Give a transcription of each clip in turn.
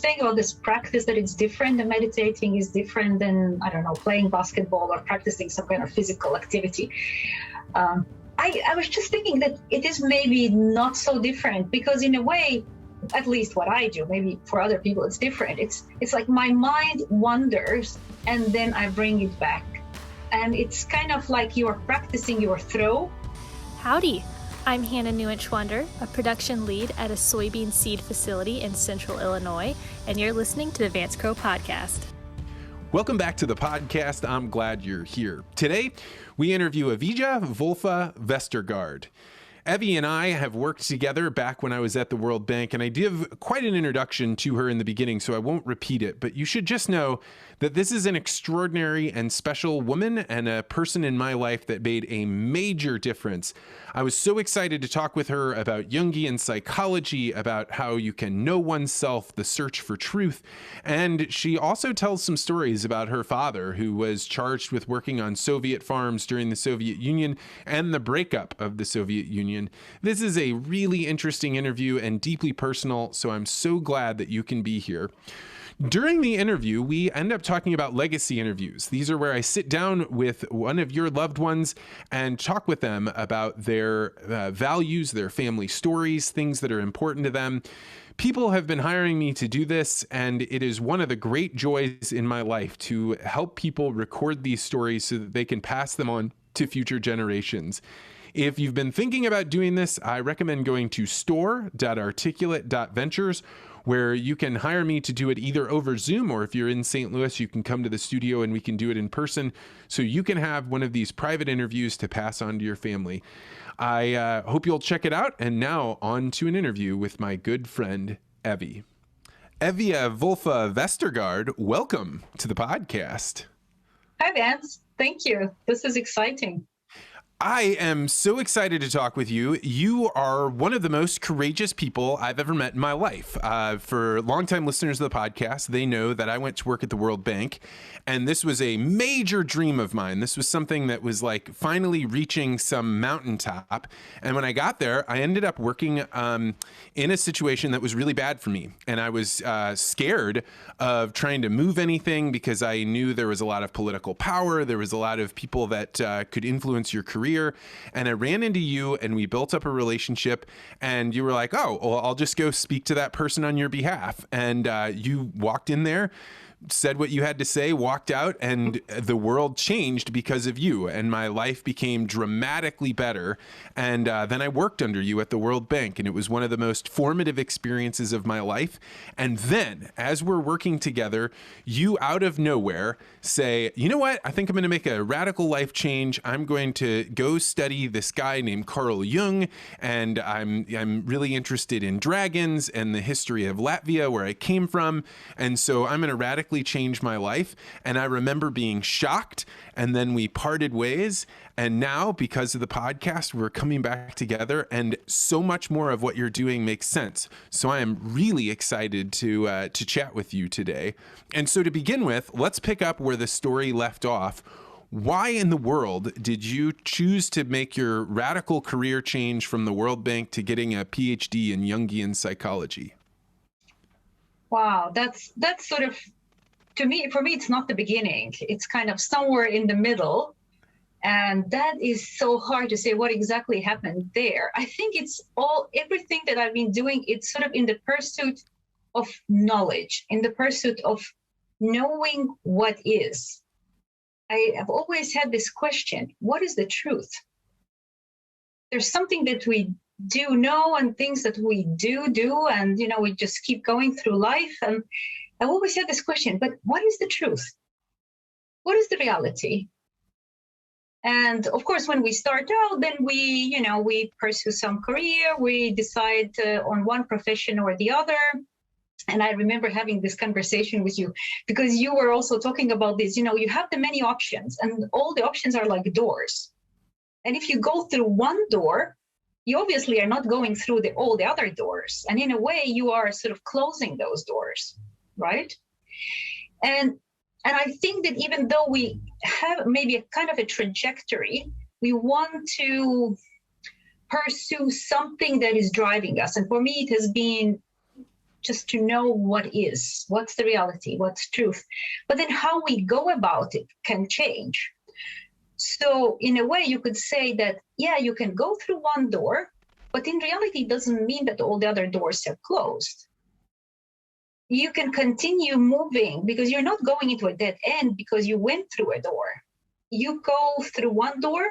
saying about this practice, that it's different, and meditating is different than, I don't know, playing basketball or practicing some kind of physical activity. I was just thinking that it is maybe not so different, because in a way, at least what I do, maybe for other people it's different. It's like my mind wanders and then I bring it back. And it's kind of like you are practicing your throw. Howdy, I'm Hannah Newinch-Wander, a production lead at a soybean seed facility in Central Illinois, and you're listening to the Vance Crowe podcast. Welcome back to the podcast. I'm glad you're here. Today, we interview Evija Volfa Vestergaard. Evie and I have worked together back when I was at the World Bank, and I give quite an introduction to her in the beginning, so I won't repeat it, but you should just know that this is an extraordinary and special woman and a person in my life that made a major difference. I was so excited to talk with her about Jungian psychology, about how you can know oneself, the search for truth, and she also tells some stories about her father, who was charged with working on Soviet farms during the Soviet Union and the breakup of the Soviet Union. This is a really interesting interview and deeply personal, so I'm so glad that you can be here. During the interview, we end up talking about legacy interviews. These are where I sit down with one of your loved ones and talk with them about their values, their family stories, things that are important to them. People have been hiring me to do this, and it is one of the great joys in my life to help people record these stories so that they can pass them on to future generations. If you've been thinking about doing this, I recommend going to store.articulate.ventures, where you can hire me to do it either over Zoom, or if you're in St. Louis, you can come to the studio and we can do it in person, so you can have one of these private interviews to pass on to your family. I hope you'll check it out. And now on to an interview with my good friend, Evie. Evija Volfa Vestergaard, welcome to the podcast. Hi, Vance. Thank you. This is exciting. I am so excited to talk with you. You are one of the most courageous people I've ever met in my life. For longtime listeners of the podcast, they know that I went to work at the World Bank, and this was a major dream of mine. This was something that was like finally reaching some mountaintop. And when I got there, I ended up working in a situation that was really bad for me. And I was scared of trying to move anything because I knew there was a lot of political power. There was a lot of people that could influence your career. And I ran into you and we built up a relationship, and you were like, oh, well, I'll just go speak to that person on your behalf. And you walked in there, said what you had to say, walked out, and the world changed because of you. And my life became dramatically better. And then I worked under you at the World Bank, and it was one of the most formative experiences of my life. And then as we're working together, you out of nowhere say, you know what? I think I'm going to make a radical life change. I'm going to go study this guy named Carl Jung. And I'm really interested in dragons and the history of Latvia, where I came from. And so I'm going to radically change my life. And I remember being shocked, and then we parted ways. And now, because of the podcast, we're coming back together, and so much more of what you're doing makes sense. So I am really excited to chat with you today. And so to begin with, let's pick up where the story left off. Why in the world did you choose to make your radical career change from the World Bank to getting a Ph.D. in Jungian psychology? Wow, that's sort of, for me, it's not the beginning. It's kind of somewhere in the middle. And that is so hard to say what exactly happened there. I think it's everything that I've been doing, it's sort of in the pursuit of knowledge, in the pursuit of knowing what is. I have always had this question, what is the truth? There's something that we do know and things that we do, and, we just keep going through life. And I've always had this question, but what is the truth? What is the reality? And of course, when we start out, then we pursue some career, we decide on one profession or the other. And I remember having this conversation with you because you were also talking about this, you have the many options, and all the options are like doors. And if you go through one door, you obviously are not going through all the other doors. And in a way, you are sort of closing those doors, right? And I think that even though we have maybe a kind of a trajectory, we want to pursue something that is driving us. And for me, it has been just to know what is, what's the reality, what's truth. But then how we go about it can change. So in a way, you could say that, yeah, you can go through one door, but in reality, it doesn't mean that all the other doors are closed. You can continue moving because you're not going into a dead end because you went through a door. You go through one door,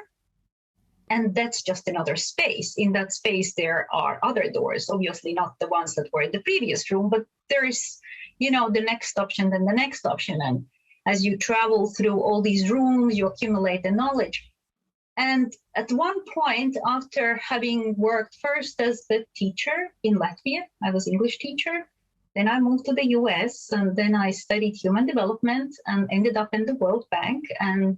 and that's just another space. In that space, there are other doors, obviously not the ones that were in the previous room, but there's, the next option, then the next option. And as you travel through all these rooms, you accumulate the knowledge. And at one point, after having worked first as the teacher in Latvia, I was English teacher, then I moved to the US, and then I studied human development and ended up in the World Bank, and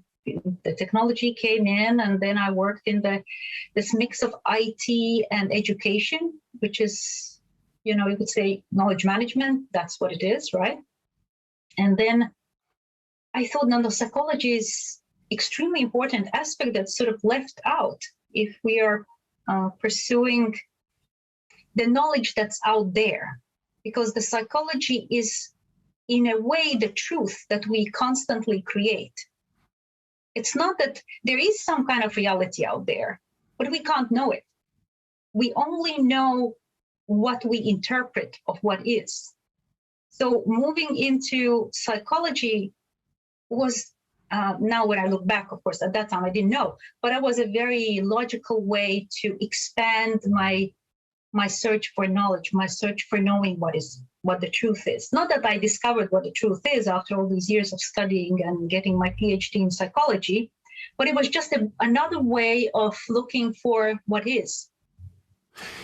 the technology came in, and then I worked in this mix of IT and education, which is, you could say knowledge management. That's what it is, right? And then I thought psychology is extremely important aspect that's sort of left out if we are pursuing the knowledge that's out there, because the psychology is in a way the truth that we constantly create. It's not that there is some kind of reality out there, but we can't know it. We only know what we interpret of what is. So moving into psychology was, now when I look back, of course, at that time I didn't know, but it was a very logical way to expand my search for knowledge, my search for knowing what the truth is. Not that I discovered what the truth is after all these years of studying and getting my Ph.D. in psychology, but it was just another way of looking for what is.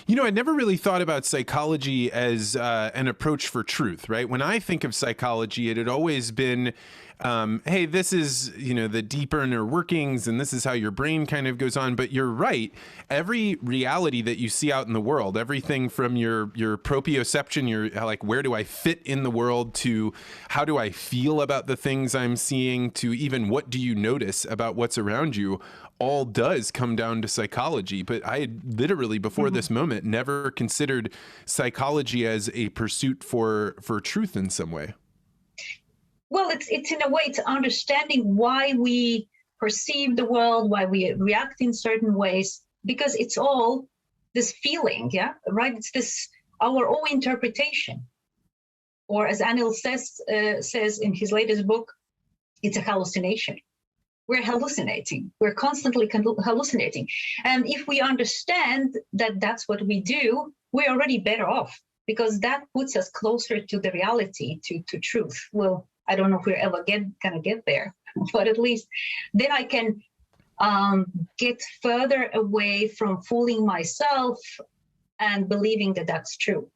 I never really thought about psychology as an approach for truth, right? When I think of psychology, it had always been, hey, this is, the deeper inner workings, and this is how your brain kind of goes on. But you're right. Every reality that you see out in the world, everything from your proprioception, your like, where do I fit in the world, to how do I feel about the things I'm seeing, to even what do you notice about what's around you, all does come down to psychology. But I had literally, before this moment, never considered psychology as a pursuit for truth in some way. Well, it's in a way, it's understanding why we perceive the world, why we react in certain ways, because it's all this feeling, yeah, right? It's this, our own interpretation. Or as Anil says in his latest book, it's a hallucination. We're hallucinating. We're constantly hallucinating. And if we understand that that's what we do, we're already better off, because that puts us closer to the reality, to truth. Well, I don't know if we're ever gonna get there, but at least then I can get further away from fooling myself and believing that that's true.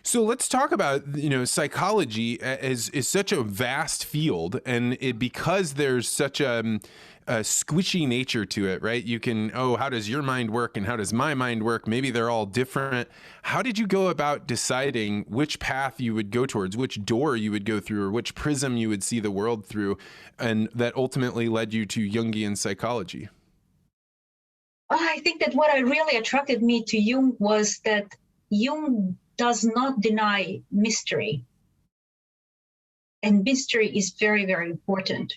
So let's talk about, psychology is such a vast field, and because there's such a squishy nature to it, right? You can, how does your mind work and how does my mind work? Maybe they're all different. How did you go about deciding which path you would go towards, which door you would go through, or which prism you would see the world through, and that ultimately led you to Jungian psychology? I think that what really attracted me to Jung was that Jung does not deny mystery. And mystery is very, very important.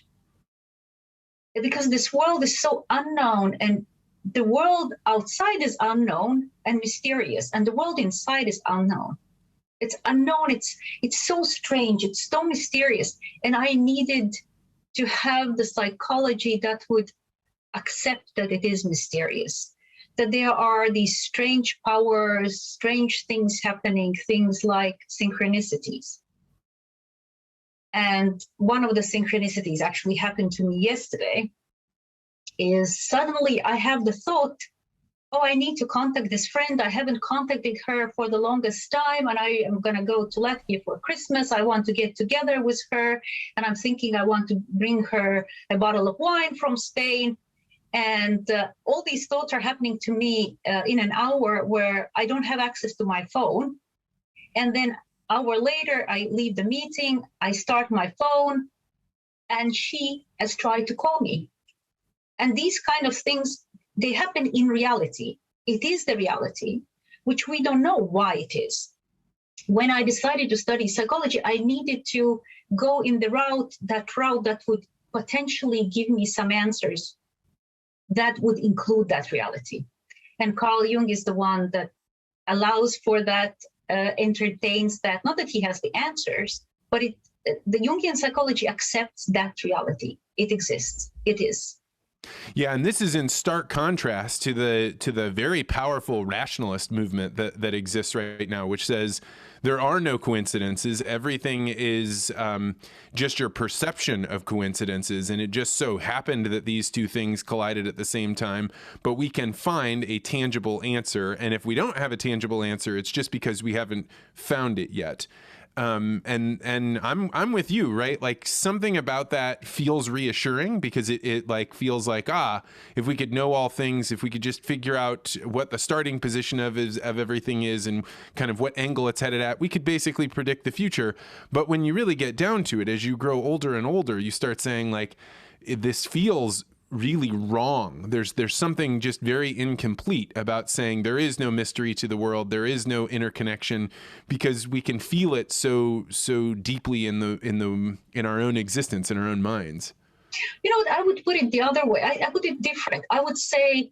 Because this world is so unknown, and the world outside is unknown and mysterious, and the world inside is unknown. It's unknown, it's so strange, it's so mysterious. And I needed to have the psychology that would accept that it is mysterious, that there are these strange powers, strange things happening, things like synchronicities. And one of the synchronicities actually happened to me yesterday, is suddenly I have the thought, I need to contact this friend. I haven't contacted her for the longest time, and I am going to go to Latvia for Christmas. I want to get together with her, and I'm thinking I want to bring her a bottle of wine from Spain. And all these thoughts are happening to me in an hour where I don't have access to my phone. And then hour later, I leave the meeting, I start my phone, and she has tried to call me. And these kind of things, they happen in reality. It is the reality, which we don't know why it is. when I decided to study psychology, I needed to go in the route that would potentially give me some answers that would include that reality. And Carl Jung is the one that allows for that, entertains that, not that he has the answers, but the Jungian psychology accepts that reality. It exists. It is. Yeah, and this is in stark contrast to the very powerful rationalist movement that exists right now, which says there are no coincidences. Everything is just your perception of coincidences, and it just so happened that these two things collided at the same time. But we can find a tangible answer, and if we don't have a tangible answer, it's just because we haven't found it yet. And I'm with you, right? Like something about that feels reassuring because it like feels like, if we could know all things, if we could just figure out what the starting position of everything is and kind of what angle it's headed at, we could basically predict the future. But when you really get down to it, as you grow older and older, you start saying like, this feels really wrong. There's something just very incomplete about saying there is no mystery to the world, there is no interconnection, because we can feel it so deeply in our own existence, in our own minds. You know what, I would put it the other way. I put it different. I would say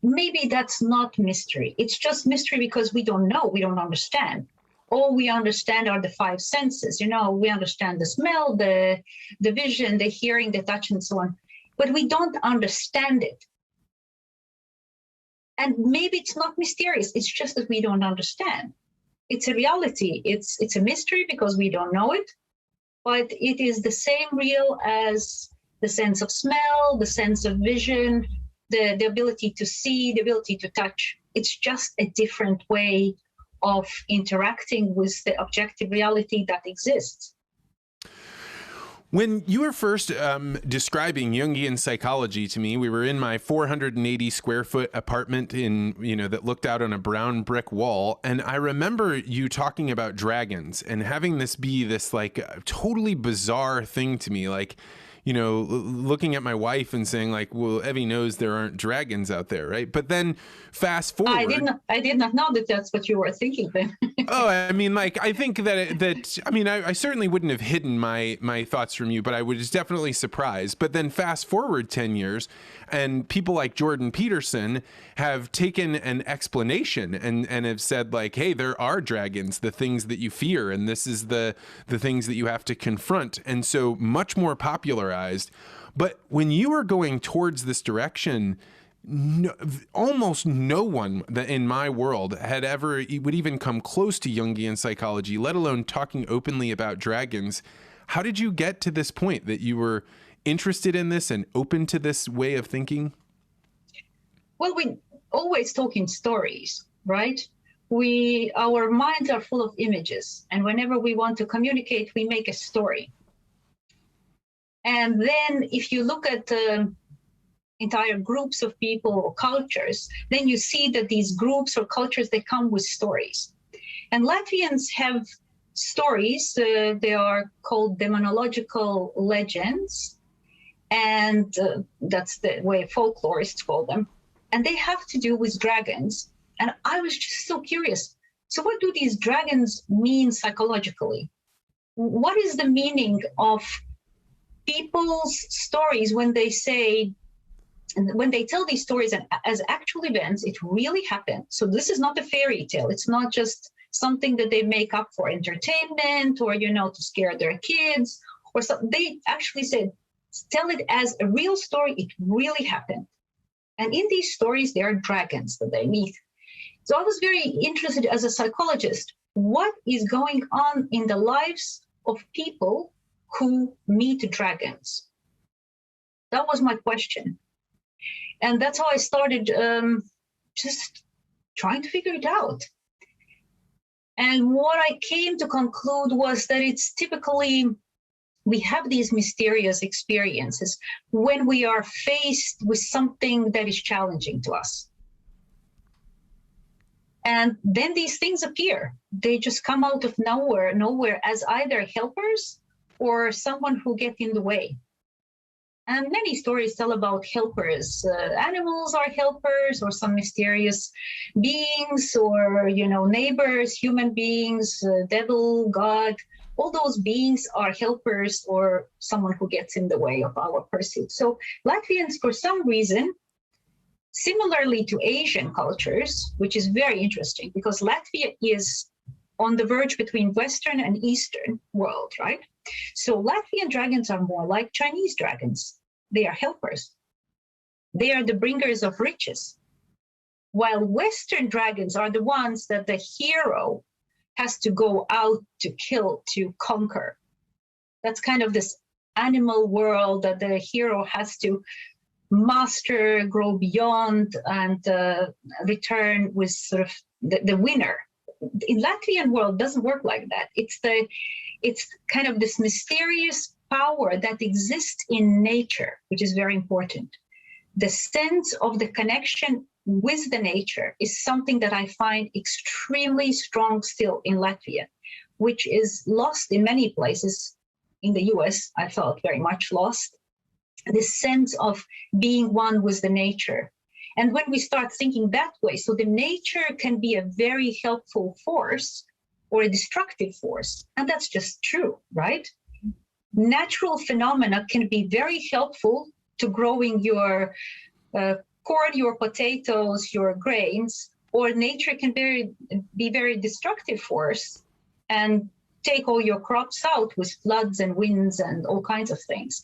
maybe that's not mystery. It's just mystery because we don't know, we don't understand. All we understand are the five senses. You know, we understand the smell, the vision, the hearing, the touch, and so on. But we don't understand it. And maybe it's not mysterious. It's just that we don't understand. It's a reality. It's a mystery because we don't know it, but it is the same real as the sense of smell, the sense of vision, the ability to see, the ability to touch. It's just a different way of interacting with the objective reality that exists. When you were first describing Jungian psychology to me, we were in my 480 square foot apartment that looked out on a brown brick wall. And I remember you talking about dragons and having this be this like totally bizarre thing to me. Like, looking at my wife and saying like, well, Evie knows there aren't dragons out there, right? But then fast forward. I did not know that that's what you were thinking then. Oh, I mean, like, I think I certainly wouldn't have hidden my thoughts from you, but I was definitely surprised. But then fast forward 10 years and people like Jordan Peterson have taken an explanation and have said like, hey, there are dragons, the things that you fear, and this is the things that you have to confront. And so much more popularized. But when you were going towards this direction, almost no one that in my world would even come close to Jungian psychology, let alone talking openly about dragons. How did you get to this point that you were interested in this and open to this way of thinking? Well, we always talk in stories, right? Our minds are full of images, and whenever we want to communicate, we make a story. And then if you look at entire groups of people or cultures, then you see that these groups or cultures, they come with stories. And Latvians have stories. They are called demonological legends. And that's the way folklorists call them. And they have to do with dragons. And I was just so curious. So what do these dragons mean psychologically? What is the meaning of people's stories when they tell these stories as actual events? It really happened. So this is not a fairy tale. It's not just something that they make up for entertainment or, to scare their kids or something. They actually said, tell it as a real story. It really happened. And in these stories, there are dragons that they meet. So I was very interested as a psychologist, what is going on in the lives of people who meet dragons? That was my question. And that's how I started just trying to figure it out. And what I came to conclude was that it's typically, we have these mysterious experiences when we are faced with something that is challenging to us. And then these things appear. They just come out of nowhere as either helpers or someone who get in the way. And many stories tell about helpers. Animals are helpers, or some mysterious beings, or, neighbors, human beings, devil, God. All those beings are helpers or someone who gets in the way of our pursuit. So Latvians, for some reason, similarly to Asian cultures, which is very interesting because Latvia is on the verge between Western and Eastern world, right? So Latvian dragons are more like Chinese dragons. They are helpers. They are the bringers of riches. While Western dragons are the ones that the hero has to go out to kill, to conquer. That's kind of this animal world that the hero has to master, grow beyond, and return with sort of the winner. In Latvian world, doesn't work like that. It's kind of this mysterious power that exists in nature, which is very important. The sense of the connection with the nature is something that I find extremely strong still in Latvia, which is lost in many places. In the US, I felt very much lost. This sense of being one with the nature. And when we start thinking that way, so the nature can be a very helpful force or a destructive force. And that's just true, right? Natural phenomena can be very helpful to growing your corn, your potatoes, your grains, or nature can be very destructive force and take all your crops out with floods and winds and all kinds of things.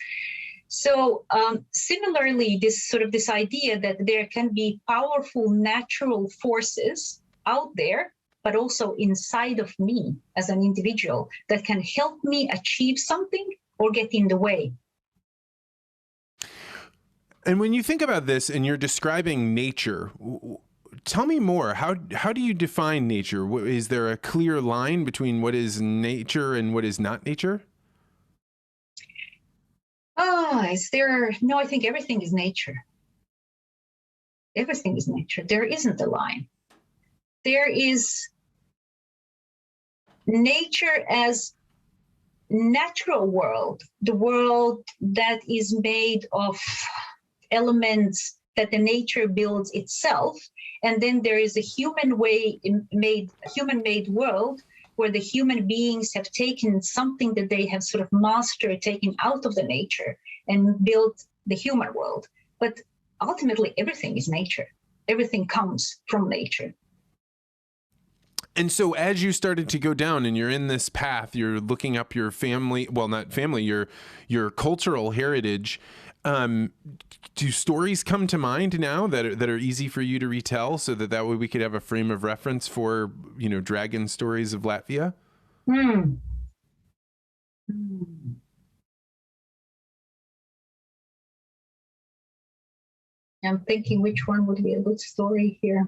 So similarly, this idea that there can be powerful natural forces out there, but also inside of me as an individual that can help me achieve something or get in the way. And when you think about this and you're describing nature, tell me more. How do you define nature? Is there a clear line between what is nature and what is not nature? No, I think everything is nature. Everything is nature. There isn't a line. There is nature as natural world, the world that is made of elements that the nature builds itself. And then there is a human-made world where the human beings have taken something that they have sort of mastered, taken out of the nature and built the human world. But ultimately, everything is nature. Everything comes from nature. And so as you started to go down and you're in this path, you're looking up your family, well, not family, your cultural heritage, do stories come to mind now that are easy for you to retell so that way we could have a frame of reference for, dragon stories of Latvia? I'm thinking which one would be a good story here.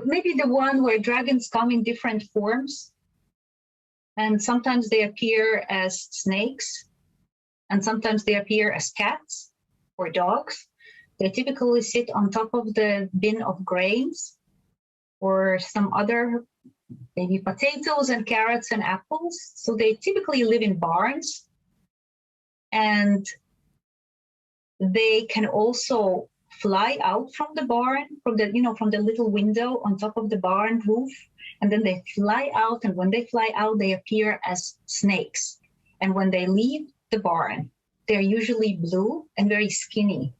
Maybe the one where dragons come in different forms. And sometimes they appear as snakes, and sometimes they appear as cats or dogs. They typically sit on top of the bin of grains or some other, maybe potatoes and carrots and apples. So they typically live in barns. And they can also fly out from the barn, from the little window on top of the barn roof. And then they fly out, and when they fly out, they appear as snakes. And when they leave the barn, they're usually blue and very skinny.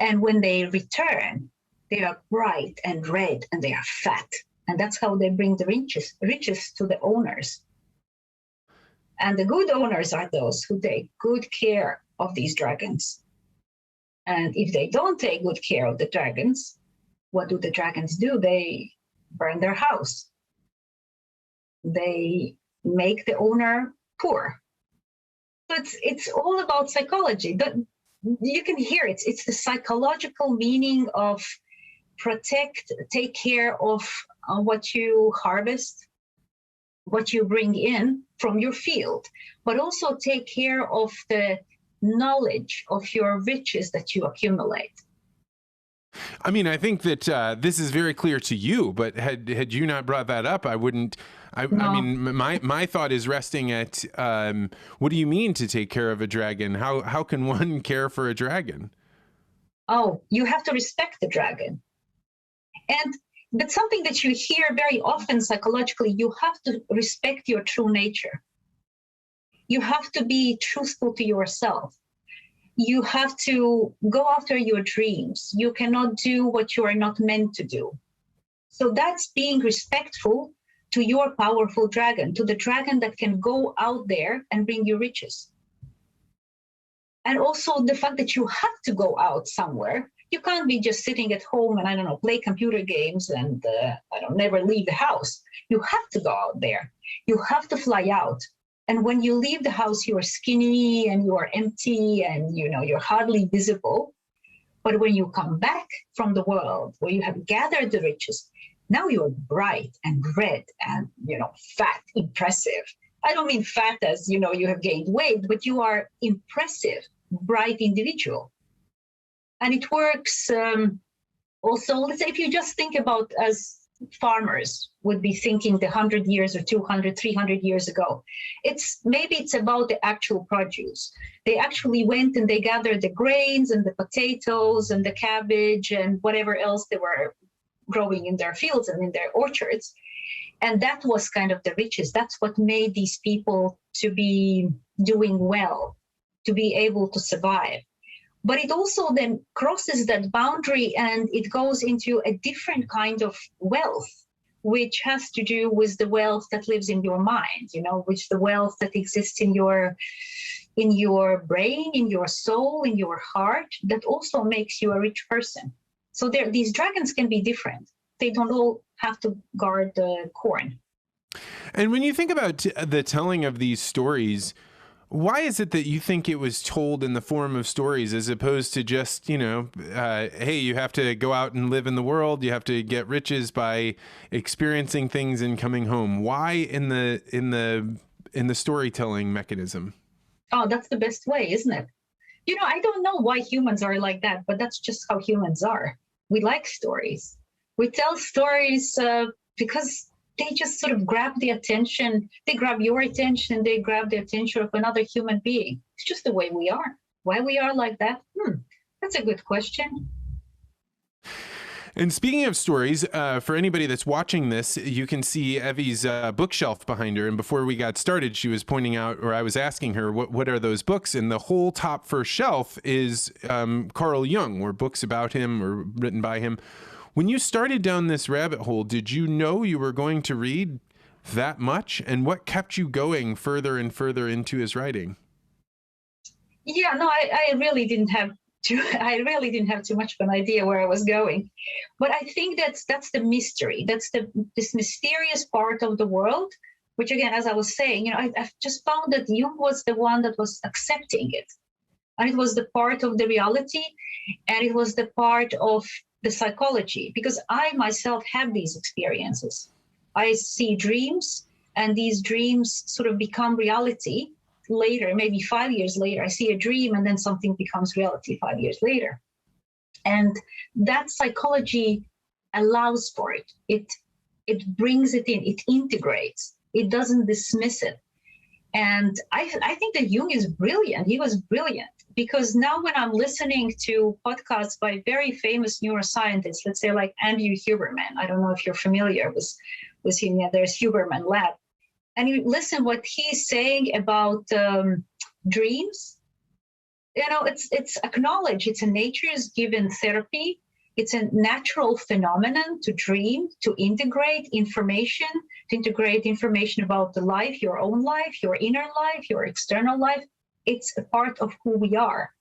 And when they return, they are bright and red and they are fat. And that's how they bring the riches to the owners. And the good owners are those who take good care of these dragons. And if they don't take good care of the dragons, what do the dragons do? They burn their house. They make the owner poor. So it's all about psychology. But you can hear it. It's the psychological meaning of protect, take care of what you harvest, what you bring in from your field, but also take care of the knowledge of your riches that you accumulate. I mean, I think that this is very clear to you, but had you not brought that up, I wouldn't. I mean, my thought is resting at what do you mean to take care of a dragon? How can one care for a dragon? Oh, you have to respect the dragon. But something that you hear very often psychologically, you have to respect your true nature. You have to be truthful to yourself. You have to go after your dreams. You cannot do what you are not meant to do. So that's being respectful to your powerful dragon, to the dragon that can go out there and bring you riches. And also the fact that you have to go out somewhere. You can't be just sitting at home and, I don't know, play computer games and, never leave the house. You have to go out there. You have to fly out. And when you leave the house, you are skinny and you are empty and, you're hardly visible. But when you come back from the world where you have gathered the riches, now you're bright and red and, fat, impressive. I don't mean fat as, you have gained weight, but you are impressive, bright individual. And it works also, let's say, if you just think about as farmers would be thinking the 100 years or 200, 300 years ago. It's about the actual produce. They actually went and they gathered the grains and the potatoes and the cabbage and whatever else they were growing in their fields and in their orchards. And that was kind of the riches. That's what made these people to be doing well, to be able to survive. But it also then crosses that boundary and it goes into a different kind of wealth, which has to do with the wealth that lives in your mind, which the wealth that exists in your brain, in your soul, in your heart, that also makes you a rich person. So these dragons can be different. They don't all have to guard the corn. And when you think about the telling of these stories, why is it that you think it was told in the form of stories as opposed to just, hey, you have to go out and live in the world, you have to get riches by experiencing things and coming home? Why in the storytelling mechanism? Oh, that's the best way, isn't it? I don't know why humans are like that, but that's just how humans are. We like stories. We tell stories because they just sort of grab the attention. They grab your attention. They grab the attention of another human being. It's just the way we are. Why we are like that? That's a good question. And speaking of stories, for anybody that's watching this, you can see Evie's bookshelf behind her. And before we got started, she was pointing out, or I was asking her, what are those books? And the whole top first shelf is Carl Jung, or books about him or written by him. When you started down this rabbit hole, did you know you were going to read that much? And what kept you going further and further into his writing? Yeah, no, I really didn't have too much of an idea where I was going. But I think that's the mystery. That's this mysterious part of the world, which again, as I was saying, I've just found that Jung was the one that was accepting it. And it was the part of the reality, and it was the part of the psychology, because I myself have these experiences. I see dreams, and these dreams sort of become reality later, maybe 5 years later. I see a dream, and then something becomes reality 5 years later. And that psychology allows for it. It brings it in, it integrates, it doesn't dismiss it. And I think that Jung is brilliant. He was brilliant, because now when I'm listening to podcasts by very famous neuroscientists, let's say like Andrew Huberman, I don't know if you're familiar with him. Yeah, there's Huberman Lab. And you listen what he's saying about dreams. It's acknowledged. It's a nature's given therapy. It's a natural phenomenon to dream, to integrate information about the life, your own life, your inner life, your external life. It's a part of who we are.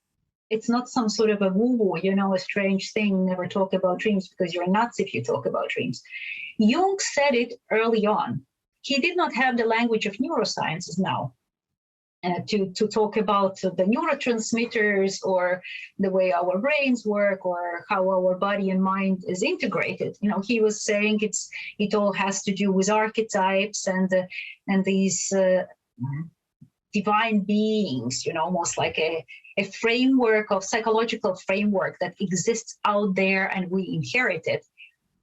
It's not some sort of a woo-woo, a strange thing, never talk about dreams because you're nuts if you talk about dreams. Jung said it early on. He did not have the language of neurosciences now to talk about the neurotransmitters or the way our brains work or how our body and mind is integrated. He was saying it all has to do with archetypes and these divine beings, almost like a framework of psychological framework that exists out there and we inherit it.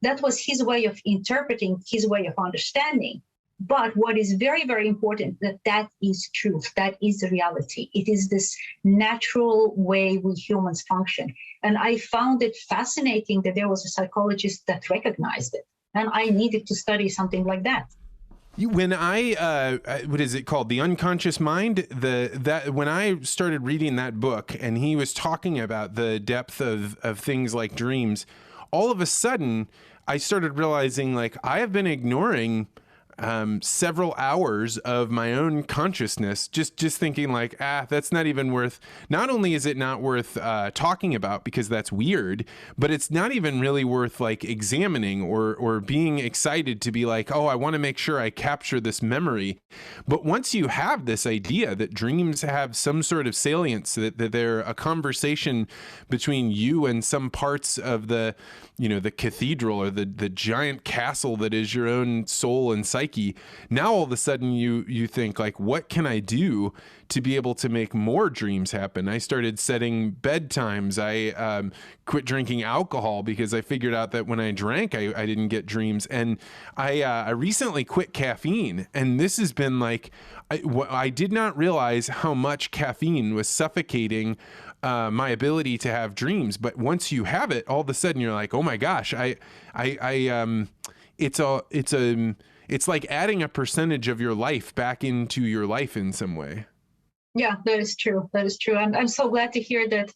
That was his way of interpreting, his way of understanding. But what is very, very important, that is truth, that is reality. It is this natural way we humans function. And I found it fascinating that there was a psychologist that recognized it. And I needed to study something like that. When I, what is it called? The Unconscious Mind? When I started reading that book and he was talking about the depth of things like dreams, all of a sudden I started realizing, like, I have been ignoring several hours of my own consciousness, just thinking like, that's not even worth, not only is it not worth talking about because that's weird, but it's not even really worth like examining or being excited to be like, oh, I want to make sure I capture this memory. But once you have this idea that dreams have some sort of salience, that they're a conversation between you and some parts of the cathedral or the giant castle that is your own soul and psyche, now all of a sudden you think like, what can I do to be able to make more dreams happen? I started setting bedtimes. I quit drinking alcohol because I figured out that when I drank, I didn't get dreams. And I recently quit caffeine. And this has been like, I did not realize how much caffeine was suffocating my ability to have dreams. But once you have it, all of a sudden you're like, oh my gosh, it's like adding a percentage of your life back into your life in some way. Yeah, that is true. That is true. And I'm so glad to hear that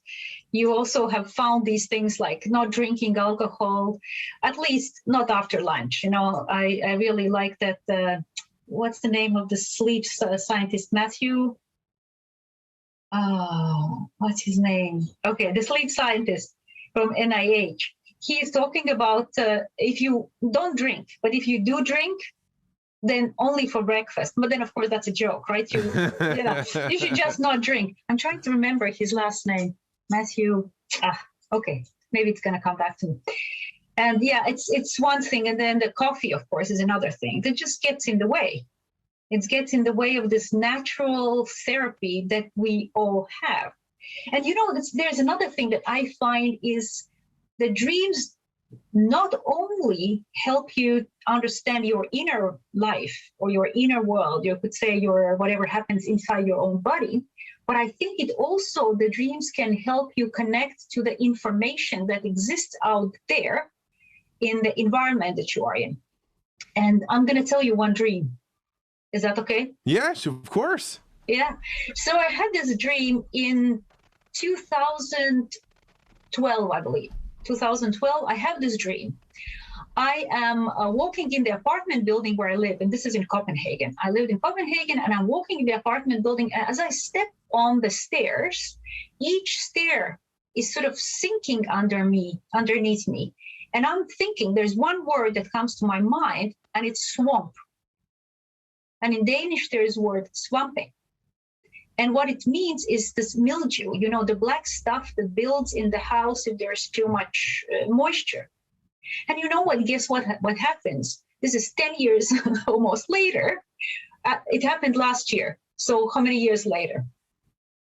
you also have found these things like not drinking alcohol, at least not after lunch. I really like that. What's the name of the sleep scientist? Matthew? Oh, what's his name? Okay, the sleep scientist from NIH. He is talking about if you don't drink, but if you do drink, then only for breakfast. But then, of course, that's a joke, right? You should just not drink. I'm trying to remember his last name. Matthew. Okay, maybe it's going to come back to me. And yeah, it's one thing. And then the coffee, of course, is another thing that just gets in the way. It gets in the way of this natural therapy that we all have. And there's another thing that I find is the dreams not only help you understand your inner life or your inner world, you could say your whatever happens inside your own body, but I think the dreams can help you connect to the information that exists out there in the environment that you are in. And I'm going to tell you one dream. Is that okay? Yes, of course. Yeah. So I had this dream in 2012, I believe. 2012, I have this dream. I am walking in the apartment building where I live, and this is in Copenhagen. I lived in Copenhagen, and I'm walking in the apartment building, and as I step on the stairs, each stair is sort of sinking underneath me. And I'm thinking, there's one word that comes to my mind, and it's swamp. And in Danish, there is the word swamping. And what it means is this mildew, the black stuff that builds in the house if there's too much moisture. And you know what? Guess what happens? This is 10 years almost later. It happened last year. So how many years later?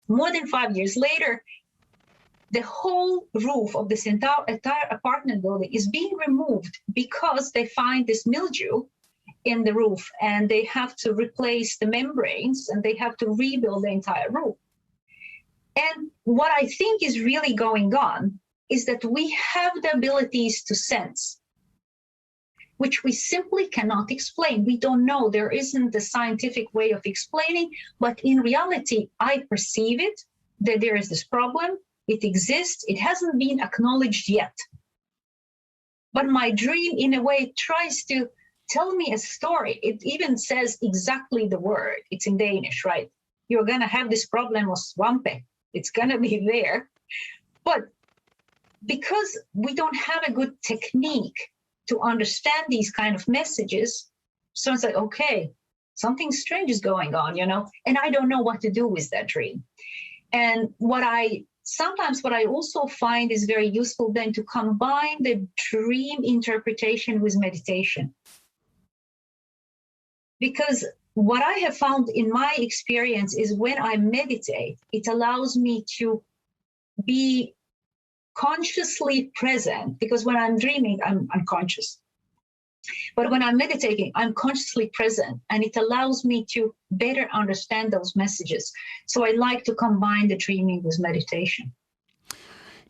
More than 5 years later, the whole roof of this entire apartment building is being removed because they find this mildew in the roof, and they have to replace the membranes, and they have to rebuild the entire roof. And what I think is really going on is that we have the abilities to sense, which we simply cannot explain. We don't know. There isn't a scientific way of explaining, but in reality, I perceive it, that there is this problem. It exists. It hasn't been acknowledged yet. But my dream, in a way, tries to tell me a story. It even says exactly the word. It's in Danish, right? You're going to have this problem of swampe. It's going to be there. But because we don't have a good technique to understand these kind of messages, so it's like, okay, something strange is going on, and I don't know what to do with that dream. And what I also find is very useful then to combine the dream interpretation with meditation. Because what I have found in my experience is when I meditate, it allows me to be consciously present, because when I'm dreaming, I'm unconscious. But when I'm meditating, I'm consciously present, and it allows me to better understand those messages. So I like to combine the dreaming with meditation.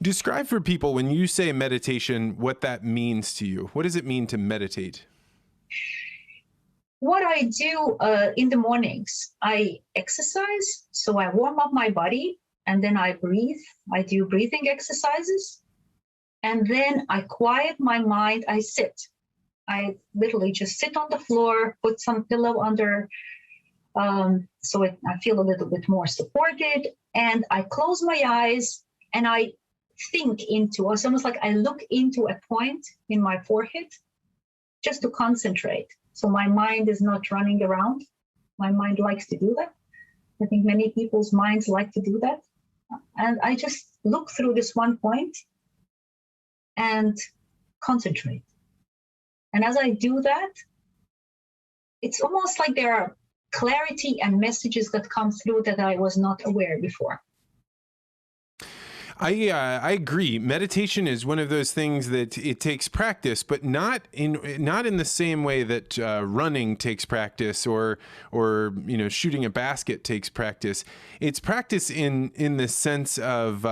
Describe for people, when you say meditation, what that means to you. What does it mean to meditate? What I do in the mornings, I exercise. So I warm up my body, and then I breathe. I do breathing exercises. And then I quiet my mind. I sit. I literally just sit on the floor, put some pillow under, so I feel a little bit more supported. And I close my eyes and I think into, it's almost like I look into a point in my forehead just to concentrate. So my mind is not running around. My mind likes to do that. I think many people's minds like to do that. And I just look through this one point and concentrate. And as I do that, it's almost like there are clarity and messages that come through that I was not aware before. I agree. Meditation is one of those things that it takes practice, but not in the same way that running takes practice, or shooting a basket takes practice. It's practice in the sense of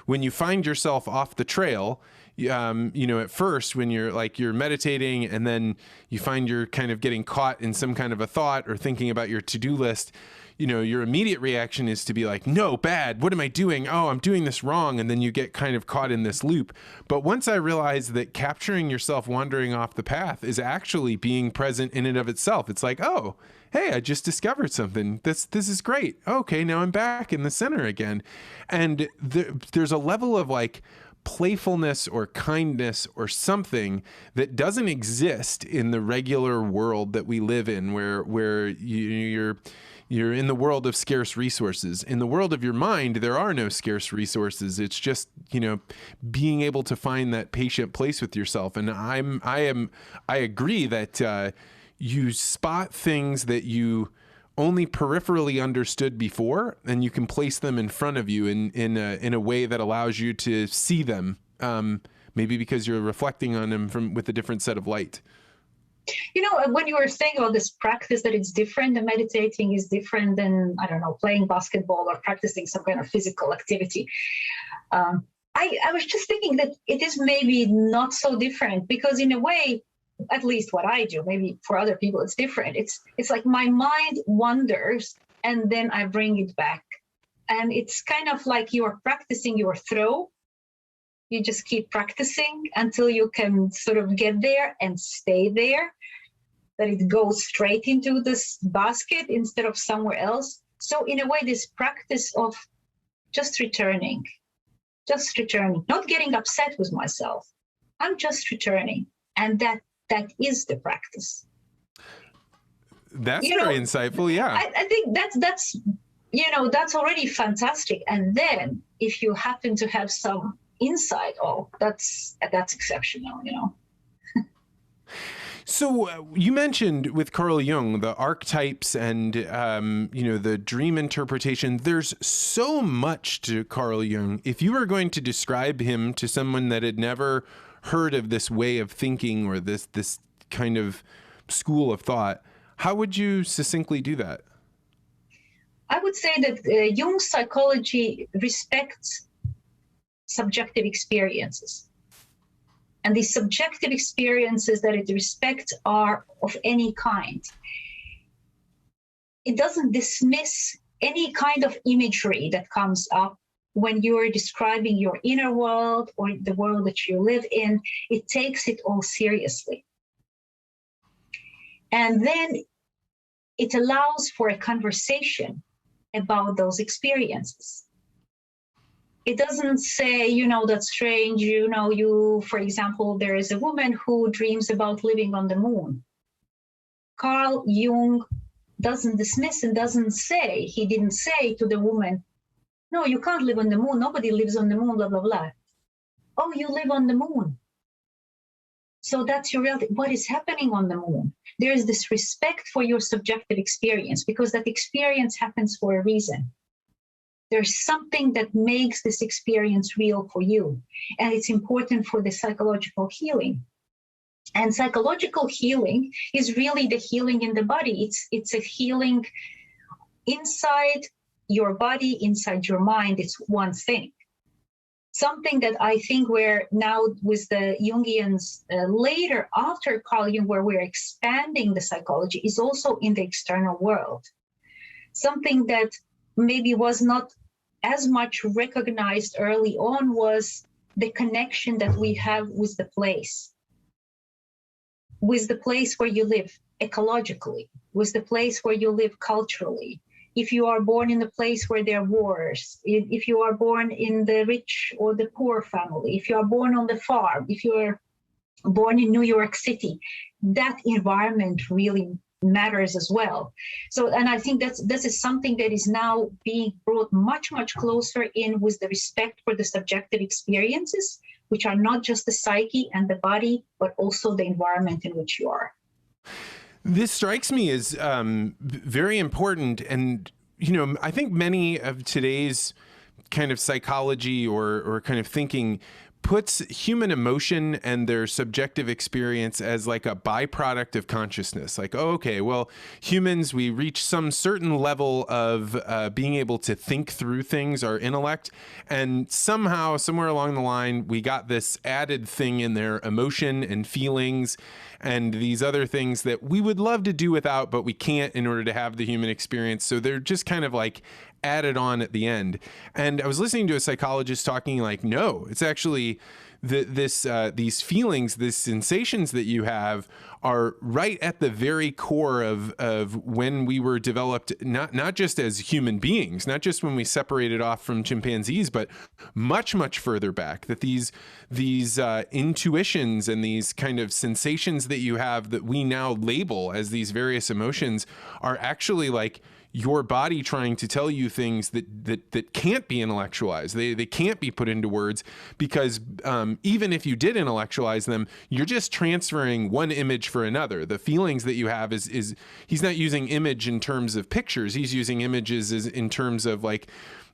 when you find yourself off the trail. At first when you're meditating and then you find you're kind of getting caught in some kind of a thought or thinking about your to-do list, your immediate reaction is to be like, no, bad. What am I doing? Oh, I'm doing this wrong. And then you get kind of caught in this loop. But once I realized that capturing yourself wandering off the path is actually being present in and of itself, it's like, oh, hey, I just discovered something. This is great. Okay, now I'm back in the center again. And there's a level of like playfulness or kindness or something that doesn't exist in the regular world that we live in, where you're in the world of scarce resources. In the world of your mind, there are no scarce resources. It's just, being able to find that patient place with yourself. And I agree that you spot things that you only peripherally understood before, and you can place them in front of you in a way that allows you to see them, maybe because you're reflecting on them with a different set of light. When you were saying about this practice, that it's different, and meditating is different than, I don't know, playing basketball or practicing some kind of physical activity. I was just thinking that it is maybe not so different, because in a way, at least what I do, maybe for other people it's different. It's like my mind wanders and then I bring it back. And it's kind of like you are practicing your throw. You just keep practicing until you can sort of get there and stay there, that it goes straight into this basket instead of somewhere else. So in a way, this practice of just returning, not getting upset with myself. I'm just returning. And that is the practice. That's very insightful. Yeah. I think that's already fantastic. And then if you happen to have some insight, that's exceptional, So you mentioned with Carl Jung, the archetypes and, the dream interpretation. There's so much to Carl Jung. If you were going to describe him to someone that had never heard of this way of thinking or this kind of school of thought, how would you succinctly do that? I would say that Jung's psychology respects subjective experiences. And these subjective experiences that it respects are of any kind. It doesn't dismiss any kind of imagery that comes up when you're describing your inner world or the world that you live in. It takes it all seriously. And then it allows for a conversation about those experiences. It doesn't say, that's strange, for example, there is a woman who dreams about living on the moon. Carl Jung doesn't dismiss and he didn't say to the woman, no, you can't live on the moon. Nobody lives on the moon, blah, blah, blah. Oh, you live on the moon. So that's your reality. What is happening on the moon? There is this respect for your subjective experience, because that experience happens for a reason. There's something that makes this experience real for you. And it's important for the psychological healing. And psychological healing is really the healing in the body. It's a healing inside your body, inside your mind. It's one thing. Something that I think we're now with the Jungians later after Carl Jung, where we're expanding the psychology, is also in the external world. Something that maybe was not as much recognized early on was the connection that we have with the place where you live ecologically, with the place where you live culturally. If you are born in a place where there are wars, if you are born in the rich or the poor family, if you are born on the farm, if you are born in New York City, that environment really matters as well. So, and I think this is something that is now being brought much, much closer in with the respect for the subjective experiences, which are not just the psyche and the body, but also the environment in which you are. This strikes me as very important. And, you know, I think many of today's kind of psychology or kind of thinking puts human emotion and their subjective experience as like a byproduct of consciousness. Like, oh, okay, well, humans, we reach some certain level of being able to think through things, our intellect, and somehow, somewhere along the line, we got this added thing in there, emotion and feelings and these other things that we would love to do without, but we can't in order to have the human experience. So they're just kind of like added on at the end. And I was listening to a psychologist talking like, no, it's actually these feelings, these sensations that you have are right at the very core of when we were developed, not just as human beings, not just when we separated off from chimpanzees, but much, much further back, that these intuitions and these kind of sensations that you have that we now label as these various emotions are actually like your body trying to tell you things that can't be intellectualized. They can't be put into words, because even if you did intellectualize them, you're just transferring one image for another. The feelings that you have is he's not using image in terms of pictures. He's using images in terms of like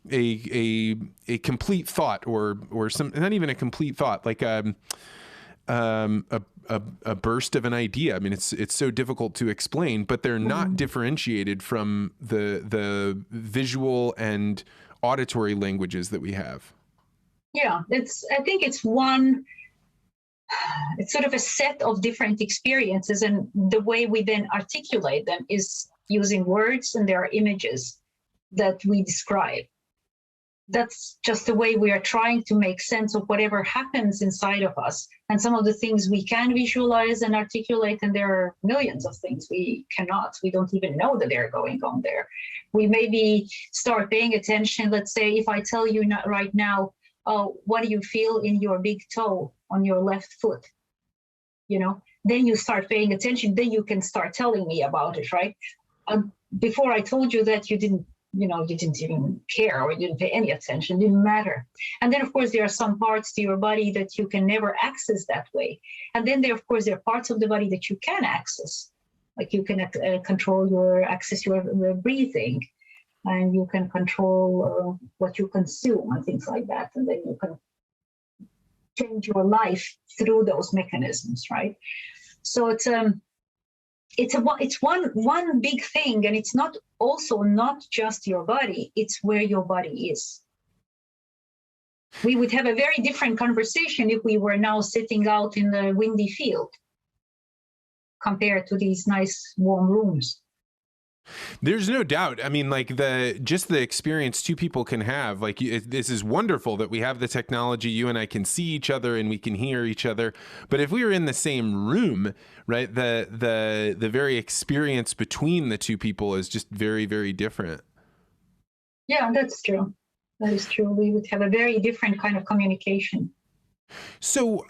a complete thought or some, not even a complete thought, like a burst of an idea. I mean, it's so difficult to explain, but they're not differentiated from the visual and auditory languages that we have. Yeah, I think it's sort of a set of different experiences, and the way we then articulate them is using words, and there are images that we describe. That's just the way we are trying to make sense of whatever happens inside of us. And some of the things we can visualize and articulate, and there are millions of things we cannot. We don't even know that they're going on there. We maybe start paying attention. Let's say if I tell you right now, oh, what do you feel in your big toe on your left foot? You know, then you start paying attention. Then you can start telling me about it, right? Before I told you that, you didn't even care, or you didn't pay any attention, it didn't matter. And then, of course, there are some parts to your body that you can never access that way. And then there are parts of the body that you can access, like you can access your breathing, and you can control what you consume and things like that. And then you can change your life through those mechanisms, right? So it's one big thing, and it's not just your body, it's where your body is. We would have a very different conversation if we were now sitting out in the windy field compared to these nice warm rooms. There's no doubt. I mean, like the experience two people can have, like this is wonderful that we have the technology, you and I can see each other and we can hear each other. But if we were in the same room, right, the very experience between the two people is just very, very different. Yeah, that's true. That is true. We would have a very different kind of communication. So,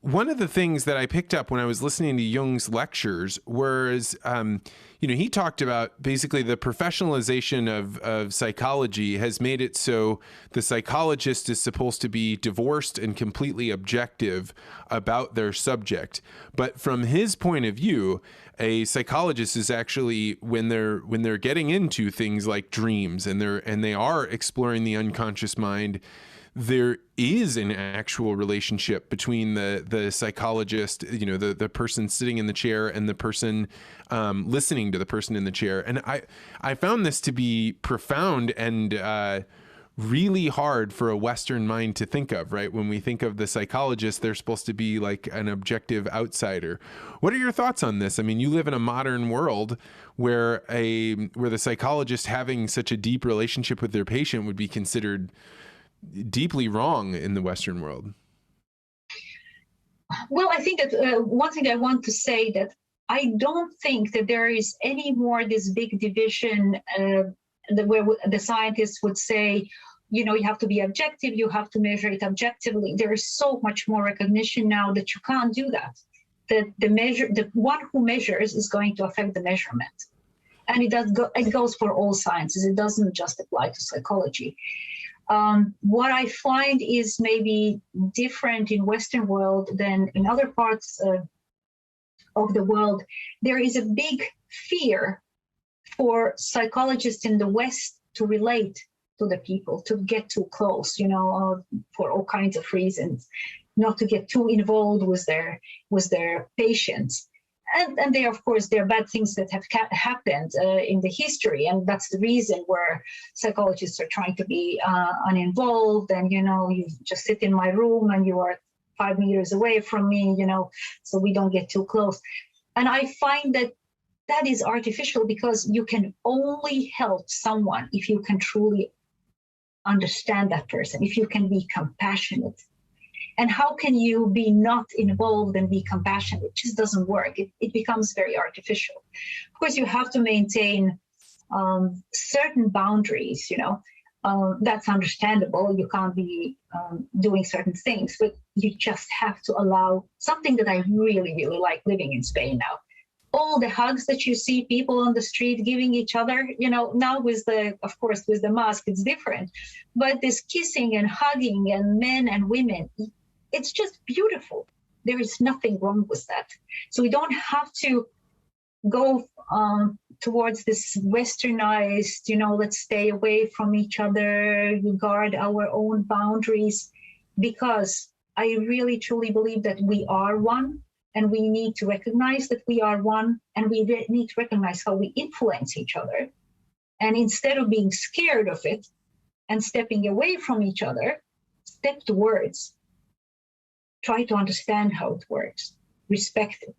one of the things that I picked up when I was listening to Jung's lectures was, he talked about basically the professionalization of psychology has made it so the psychologist is supposed to be divorced and completely objective about their subject. But from his point of view, a psychologist is actually when they're getting into things like dreams and they are exploring the unconscious mind, there is an actual relationship between the psychologist, the person sitting in the chair, and the person listening to the person in the chair. And I found this to be profound and really hard for a Western mind to think of, right? When we think of the psychologist, they're supposed to be like an objective outsider. What are your thoughts on this? I mean, you live in a modern world where the psychologist having such a deep relationship with their patient would be considered deeply wrong in the Western world. Well, I think that one thing I want to say that I don't think that there is any more this big division where the scientists would say, you have to be objective, you have to measure it objectively. There is so much more recognition now that you can't do that. That the one who measures is going to affect the measurement. And it goes for all sciences. It doesn't just apply to psychology. What I find is maybe different in Western world than in other parts of the world. There is a big fear for psychologists in the West to relate to the people, to get too close, for all kinds of reasons, not to get too involved with their patients. And there, of course, there are bad things that have happened in the history, and that's the reason where psychologists are trying to be uninvolved. And you just sit in my room, and you are 5 meters away from me, so we don't get too close. And I find that is artificial, because you can only help someone if you can truly understand that person, if you can be compassionate. And how can you be not involved and be compassionate? It just doesn't work. It becomes very artificial. Of course, you have to maintain certain boundaries, that's understandable. You can't be doing certain things, but you just have to allow something that I really, really like living in Spain now. All the hugs that you see people on the street giving each other, now with the mask, it's different. But this kissing and hugging and men and women, it's just beautiful. There is nothing wrong with that. So we don't have to go towards this westernized, let's stay away from each other, guard our own boundaries, because I really truly believe that we are one, and we need to recognize that we are one, and we need to recognize how we influence each other. And instead of being scared of it and stepping away from each other, step towards. Try to understand how it works, respect it.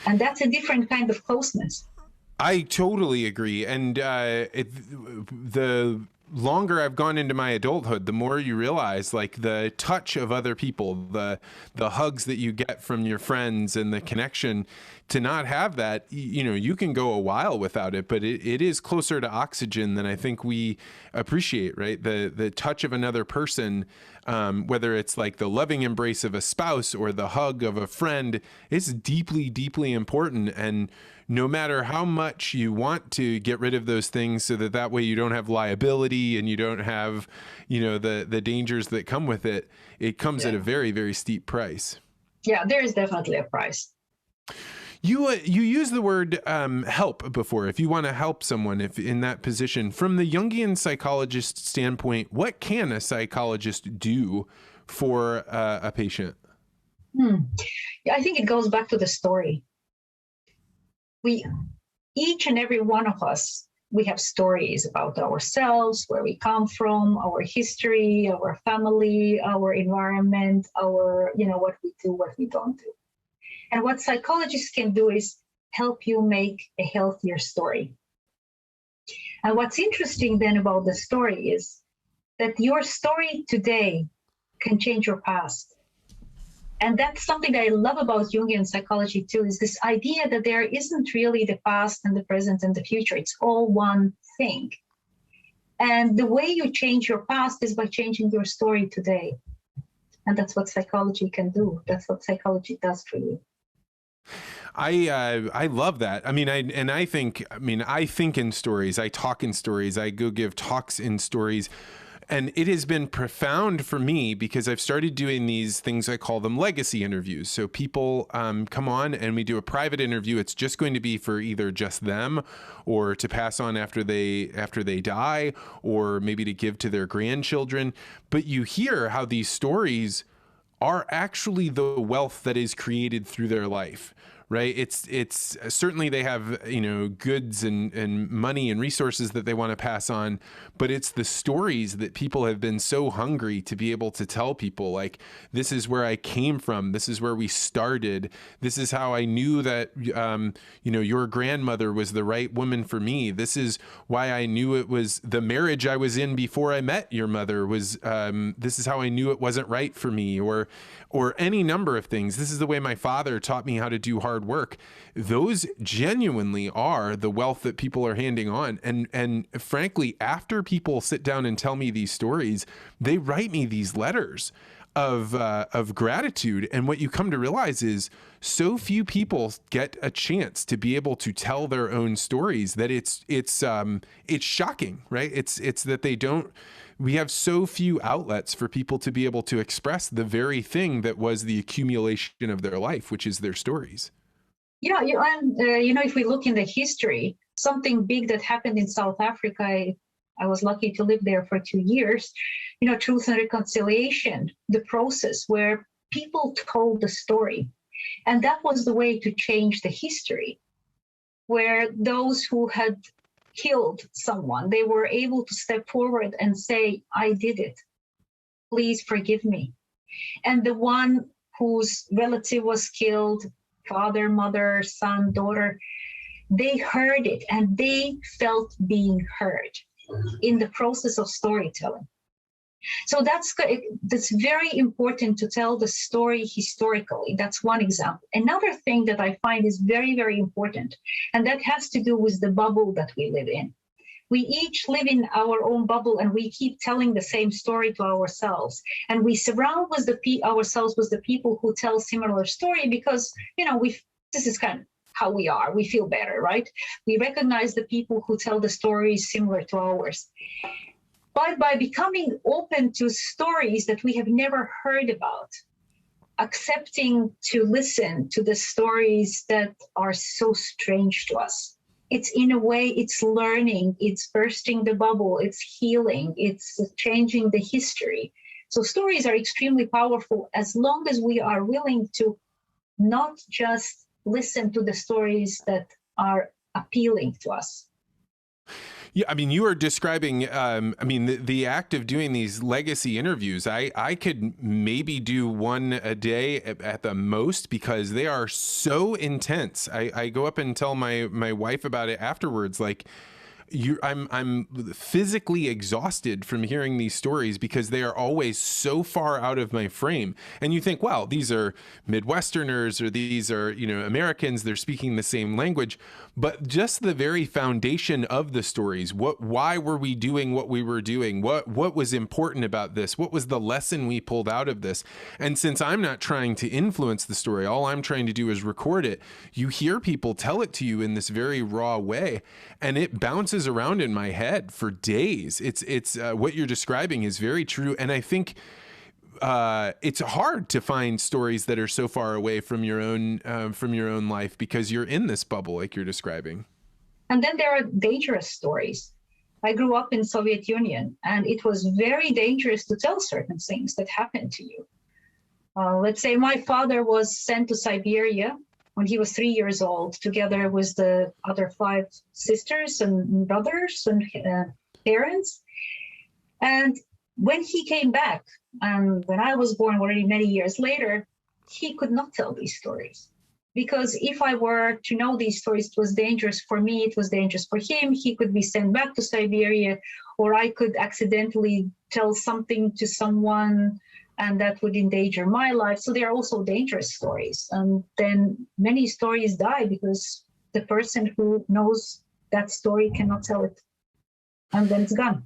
And that's a different kind of closeness. I totally agree. And the longer I've gone into my adulthood, the more you realize, like, the touch of other people, the hugs that you get from your friends, and the connection. To not have that, you can go a while without it, but it is closer to oxygen than I think we appreciate, right? The touch of another person, whether it's like the loving embrace of a spouse or the hug of a friend, is deeply, deeply important. And no matter how much you want to get rid of those things so that way you don't have liability and you don't have, the dangers that come with it, it comes at a very, very steep price. Yeah, there is definitely a price. You use the word help before. If you want to help someone, if in that position, from the Jungian psychologist standpoint, what can a psychologist do for a patient? Yeah, I think it goes back to the story. Each and every one of us, we have stories about ourselves, where we come from, our history, our family, our environment, our, what we do, what we don't do. And what psychologists can do is help you make a healthier story. And what's interesting then about the story is that your story today can change your past. And that's something that I love about Jungian psychology too, is this idea that there isn't really the past and the present and the future. It's all one thing. And the way you change your past is by changing your story today. And that's what psychology can do. That's what psychology does for you. I love that. I think in stories. I talk in stories. I go give talks in stories. And it has been profound for me because I've started doing these things, I call them legacy interviews. So people come on and we do a private interview. It's just going to be for either just them or to pass on after they die, or maybe to give to their grandchildren. But you hear how these stories are actually the wealth that is created through their life. Right. It's certainly they have, goods and money and resources that they want to pass on. But it's the stories that people have been so hungry to be able to tell people, like, this is where I came from. This is where we started. This is how I knew that, your grandmother was the right woman for me. This is why I knew it was the marriage I was in before I met your mother was this is how I knew it wasn't right for me, or any number of things. This is the way my father taught me how to do hard work. Those genuinely are the wealth that people are handing on. And frankly, after people sit down and tell me these stories, they write me these letters of gratitude. And what you come to realize is so few people get a chance to be able to tell their own stories that it's shocking, right? It's that they don't. We have so few outlets for people to be able to express the very thing that was the accumulation of their life, which is their stories. Yeah, if we look in the history, something big that happened in South Africa, I was lucky to live there for 2 years, Truth and Reconciliation, the process where people told the story. And that was the way to change the history, where those who had killed someone, they were able to step forward and say, I did it. Please forgive me. And the one whose relative was killed, father, mother, son, daughter, they heard it and they felt being heard in the process of storytelling. So that's very important to tell the story historically. That's one example. Another thing that I find is very, very important, and that has to do with the bubble that we live in. We each live in our own bubble and we keep telling the same story to ourselves. And we surround ourselves with the people who tell similar story because, this is kind of how we are. We feel better, right? We recognize the people who tell the stories similar to ours. But by becoming open to stories that we have never heard about, accepting to listen to the stories that are so strange to us, it's in a way, it's learning, it's bursting the bubble, it's healing, it's changing the history. So stories are extremely powerful as long as we are willing to not just listen to the stories that are appealing to us. Yeah, you are describing, the act of doing these legacy interviews. I could maybe do one a day at the most because they are so intense. I go up and tell my wife about it afterwards, like, I'm physically exhausted from hearing these stories because they are always so far out of my frame. And you think, well, these are Midwesterners or these are, Americans, they're speaking the same language. But just the very foundation of the stories, why were we doing what we were doing? What was important about this? What was the lesson we pulled out of this? And since I'm not trying to influence the story, all I'm trying to do is record it. You hear people tell it to you in this very raw way, and it bounces around in my head for days. It's what you're describing is very true. And I think it's hard to find stories that are so far away from your own life because you're in this bubble like you're describing. And then there are dangerous stories. I grew up in Soviet Union, and it was very dangerous to tell certain things that happened to you. Let's say my father was sent to Siberia when he was 3 years old, together with the other 5 sisters and brothers and parents. And when he came back, and when I was born already many years later, he could not tell these stories. Because if I were to know these stories, it was dangerous for me, it was dangerous for him. He could be sent back to Siberia, or I could accidentally tell something to someone and that would endanger my life. So they are also dangerous stories. And then many stories die because the person who knows that story cannot tell it. And then it's gone.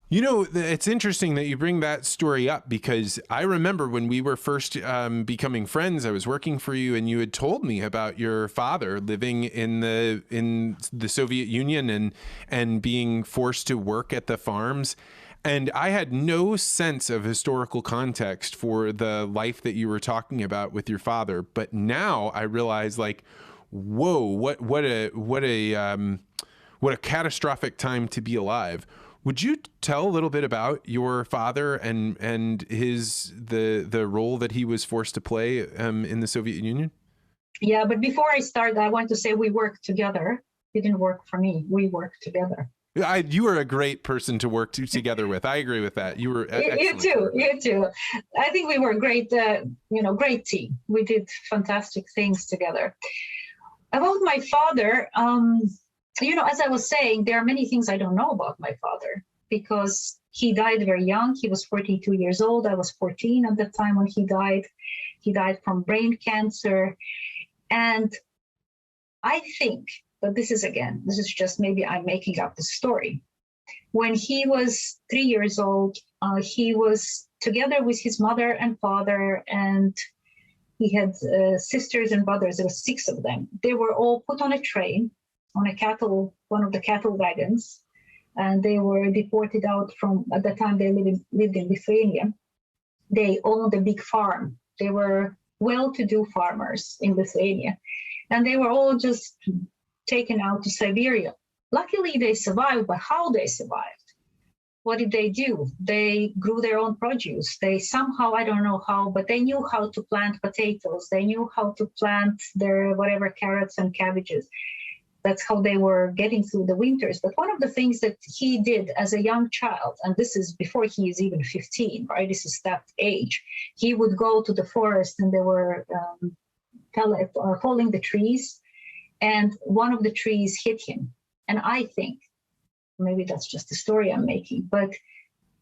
You know, it's interesting that you bring that story up, because I remember when we were first becoming friends, I was working for you, and you had told me about your father living in the Soviet Union and being forced to work at the farms. And I had no sense of historical context for the life that you were talking about with your father. But now I realize, like, whoa, what a catastrophic time to be alive. Would you tell a little bit about your father and the role that he was forced to play in the Soviet Union? Yeah, but before I start, I want to say we worked together. He didn't work for me. We worked together. You were a great person to work together with. I agree with that. You were excellent. You too. I think we were a great, great team. We did fantastic things together. About my father, as I was saying, there are many things I don't know about my father, because he died very young. He was 42 years old. I was 14 at the time when he died. He died from brain cancer. And I think, but this is just maybe I'm making up the story. When he was 3 years old, he was together with his mother and father, and he had sisters and brothers. There were 6 of them. They were all put on a train, on one of the cattle wagons, and they were deported out from, at the time they lived in Lithuania. They owned a big farm. They were well-to-do farmers in Lithuania, and they were all just taken out to Siberia. Luckily, they survived, but how they survived? What did they do? They grew their own produce. They somehow, I don't know how, but they knew how to plant potatoes. They knew how to plant their whatever carrots and cabbages. That's how they were getting through the winters. But one of the things that he did as a young child, and this is before he is even 15, right? This is that age. He would go to the forest, and they were falling the trees, and one of the trees hit him. And I think, maybe that's just a story I'm making, but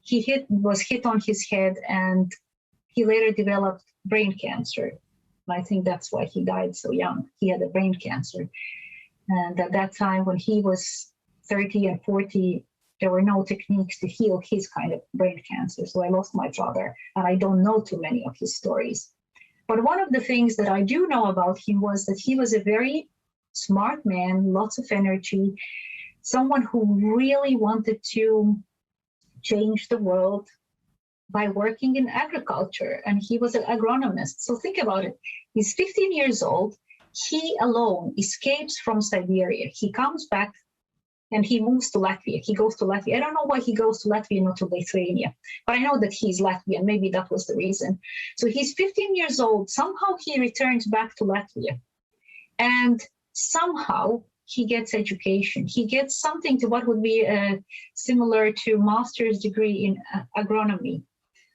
he was hit on his head, and he later developed brain cancer. And I think that's why he died so young. He had a brain cancer. And at that time, when he was 30 and 40, there were no techniques to heal his kind of brain cancer. So I lost my father, and I don't know too many of his stories. But one of the things that I do know about him was that he was a very smart man, lots of energy, someone who really wanted to change the world by working in agriculture. And he was an agronomist. So think about it. He's 15 years old. He alone escapes from Siberia. He comes back and he moves to Latvia. He goes to Latvia. I don't know why he goes to Latvia, not to Lithuania, but I know that he's Latvian. Maybe that was the reason. So he's 15 years old. Somehow he returns back to Latvia. And somehow he gets education. He gets something to what would be similar to master's degree in agronomy.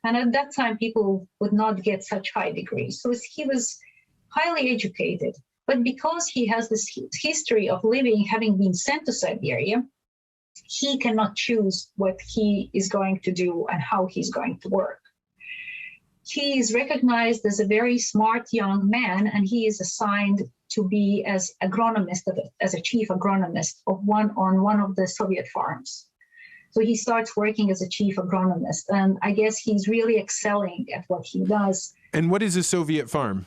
And at that time, people would not get such high degrees. So he was highly educated. But because he has this history of having been sent to Siberia, he cannot choose what he is going to do and how he's going to work. He is recognized as a very smart young man, and he is assigned to be as a chief agronomist on one of the Soviet farms. So he starts working as a chief agronomist, and I guess he's really excelling at what he does. And what is a Soviet farm?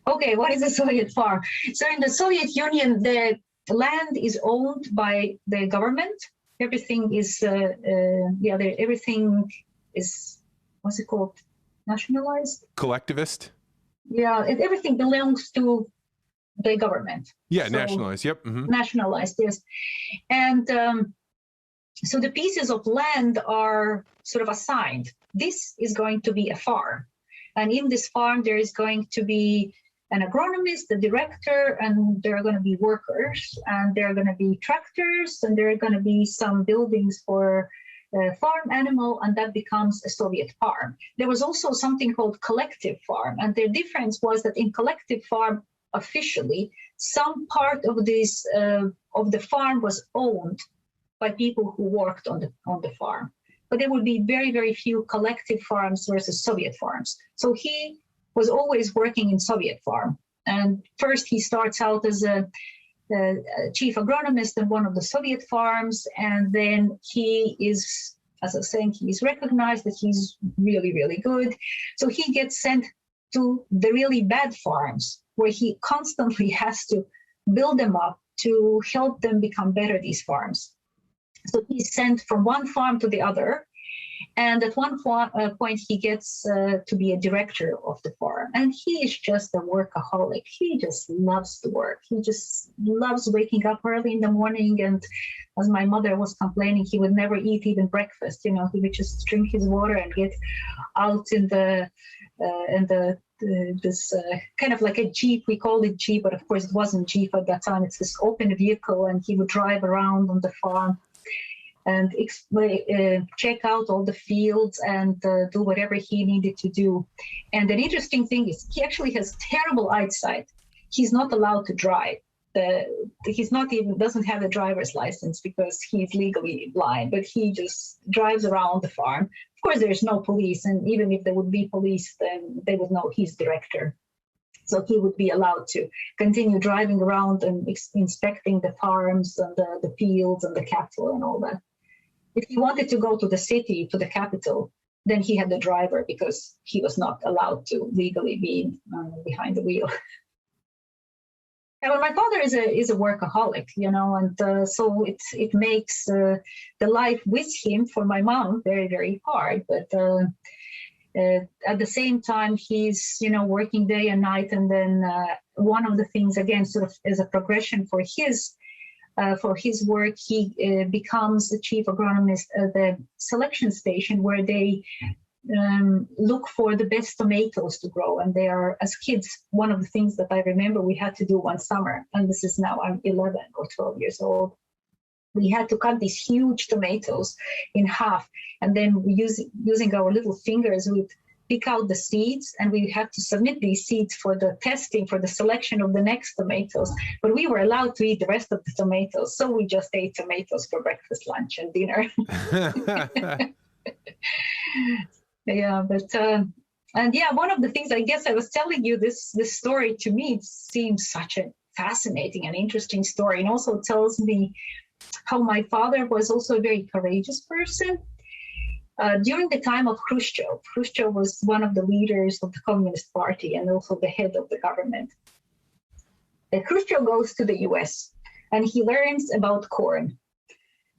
Okay, what is a Soviet farm? So in the Soviet Union, the land is owned by the government. Everything is, everything is, what's it called? Nationalized? Collectivist? Yeah, everything belongs to the government. Yeah, so, nationalized, yep. Mm-hmm. Nationalized, yes. And so the pieces of land are sort of assigned. This is going to be a farm. And in this farm, there is going to be an agronomist, the director, and there are going to be workers, and there are going to be tractors, and there are going to be some buildings for farm animal, and that becomes a Soviet farm. There was also something called collective farm, and the difference was that in collective farm, officially, some part of this of the farm was owned by people who worked on the farm. But there would be very, very few collective farms versus Soviet farms. So he was always working in Soviet farm. And first he starts out as a chief agronomist in one of the Soviet farms, and then he is as I was saying, he's recognized that he's really, really good. So he gets sent to the really bad farms where he constantly has to build them up to help them become better, these farms. So he's sent from one farm to the other. And at one point, he gets to be a director of the farm. And he is just a workaholic. He just loves the work. He just loves waking up early in the morning. And as my mother was complaining, he would never eat even breakfast. He would just drink his water and get out in this kind of like a Jeep. We called it Jeep, but of course it wasn't Jeep at that time. It's this open vehicle, and he would drive around on the farm and check out all the fields and do whatever he needed to do. And an interesting thing is he actually has terrible eyesight. He's not allowed to drive. He's not even doesn't have a driver's license because he's legally blind, but he just drives around the farm. Of course, there's no police, and even if there would be police, then they would know he's director. So he would be allowed to continue driving around and inspecting the farms and the fields and the cattle and all that. If he wanted to go to the city, to the capital, then he had the driver because he was not allowed to legally be behind the wheel. And my father is a workaholic, and so it makes the life with him for my mom very, very hard. But at the same time, he's working day and night, and then one of the things, again, sort of as a progression for his work, he becomes the chief agronomist at the selection station where they look for the best tomatoes to grow. And they are, as kids, one of the things that I remember we had to do one summer, and this is now I'm 11 or 12 years old, we had to cut these huge tomatoes in half, and then using our little fingers, we'd pick out the seeds, and we had to submit these seeds for the testing, for the selection of the next tomatoes. But we were allowed to eat the rest of the tomatoes, so we just ate tomatoes for breakfast, lunch, and dinner. Yeah, but and yeah, one of the things, I guess I was telling you, this story to me, it seems such a fascinating and interesting story, and also tells me how my father was also a very courageous person. During the time of Khrushchev was one of the leaders of the Communist Party and also the head of the government. Khrushchev goes to the US and he learns about corn.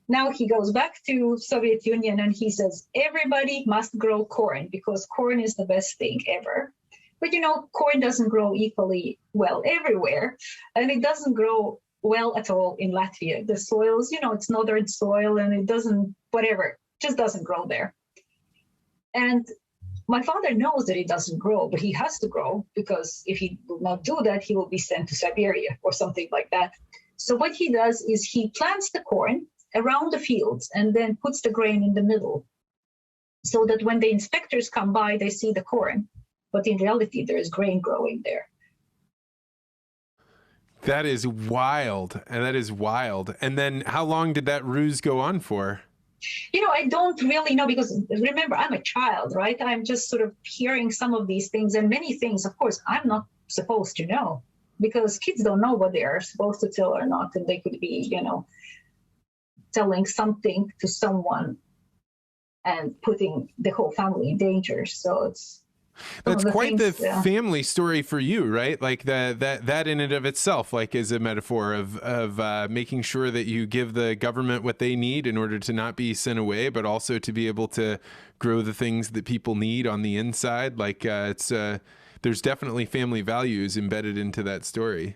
Now he goes back to Soviet Union and he says, everybody must grow corn because corn is the best thing ever. But corn doesn't grow equally well everywhere, and it doesn't grow well at all in Latvia. The soils, it's northern soil, and it doesn't, just doesn't grow there. And my father knows that it doesn't grow, but he has to grow because if he will not do that, he will be sent to Siberia or something like that. So what he does is he plants the corn around the fields and then puts the grain in the middle so that when the inspectors come by, they see the corn, but in reality, there is grain growing there. That is wild. And then how long did that ruse go on for? I don't really know because remember, I'm a child, right? I'm just sort of hearing some of these things, and many things, of course, I'm not supposed to know because kids don't know what they are supposed to tell or not. And they could be, telling something to someone and putting the whole family in danger. So that's quite the family story for you, right? Like that in and of itself, like, is a metaphor of making sure that you give the government what they need in order to not be sent away, but also to be able to grow the things that people need on the inside. Like there's definitely family values embedded into that story.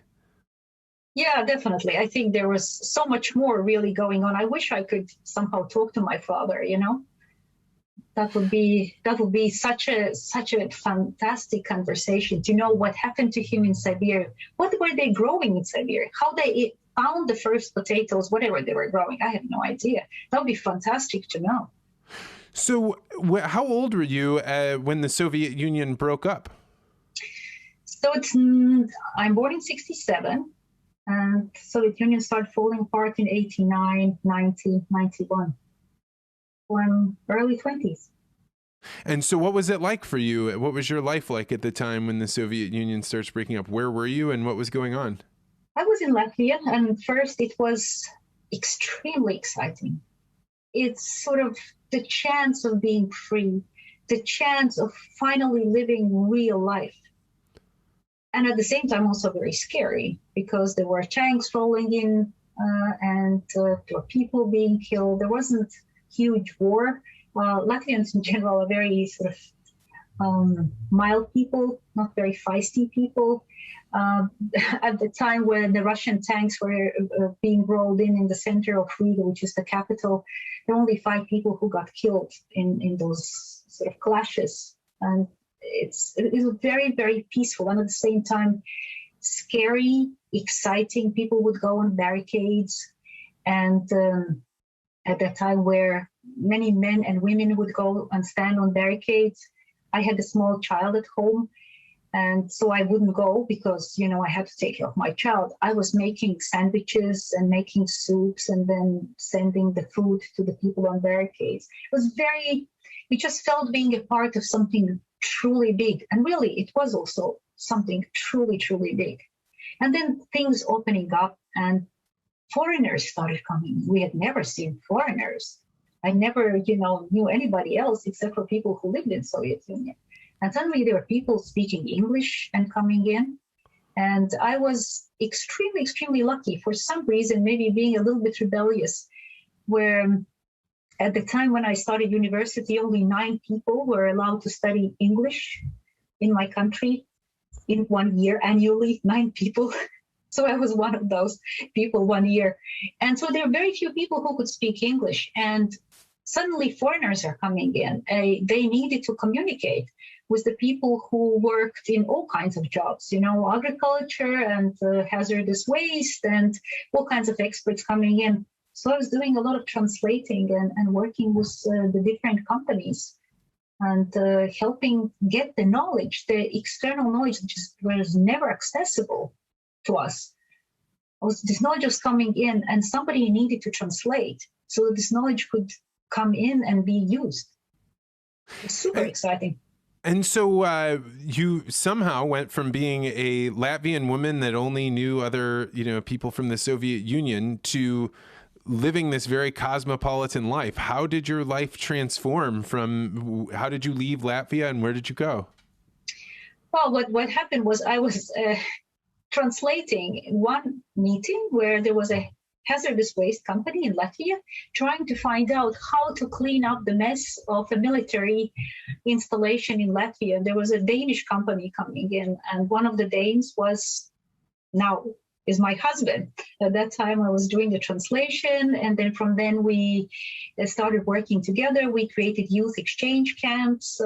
Yeah, definitely. I think there was so much more really going on. I wish I could somehow talk to my father, That would be such a fantastic conversation to know what happened to him in Siberia. What were they growing in Siberia? How they found the first potatoes, whatever they were growing. I have no idea. That would be fantastic to know. So how old were you when the Soviet Union broke up? So I'm born in 1967. And the Soviet Union started falling apart in 1989, 90, 91. So I'm early 20s. And so what was it like for you? What was your life like at the time when the Soviet Union starts breaking up? Where were you and what was going on? I was in Latvia, and first it was extremely exciting. It's sort of the chance of being free, the chance of finally living real life. And at the same time, also very scary, because there were tanks rolling in and there were people being killed. There wasn't huge war. Latvians in general are very sort of mild people, not very feisty people. At the time when the Russian tanks were being rolled in the center of Riga, which is the capital, there were only 5 people who got killed in those sort of clashes. And it was very, very peaceful, and at the same time scary, exciting. People would go on barricades, and at that time where many men and women would go and stand on barricades, I had a small child at home, and so I wouldn't go because, you know, I had to take care of my child. I was making sandwiches and making soups and then sending the food to the people on barricades. It just felt being a part of something truly big. And really, it was also something truly, truly big. And then things opening up and foreigners started coming. We had never seen foreigners. I never, knew anybody else except for people who lived in Soviet Union. And suddenly there were people speaking English and coming in. And I was extremely, extremely lucky for some reason, maybe being a little bit rebellious, where at the time when I started university, only 9 people were allowed to study English in my country in 1 year annually, 9 people. So I was one of those people 1 year. And so there are very few people who could speak English. And suddenly foreigners are coming in. They needed to communicate with the people who worked in all kinds of jobs, agriculture and hazardous waste and all kinds of experts coming in. So I was doing a lot of translating and working with the different companies and helping get the knowledge, the external knowledge that just was never accessible to us. This knowledge was coming in and somebody needed to translate so that this knowledge could come in and be used. It's super exciting. And so you somehow went from being a Latvian woman that only knew other, people from the Soviet Union to living this very cosmopolitan life. How did your life transform how did you leave Latvia and where did you go? Well, what happened was I was translating one meeting where there was a hazardous waste company in Latvia trying to find out how to clean up the mess of a military installation in Latvia. There was a Danish company coming in, and one of the Danes is my husband. At that time, I was doing the translation, and then from then we started working together. We created youth exchange camps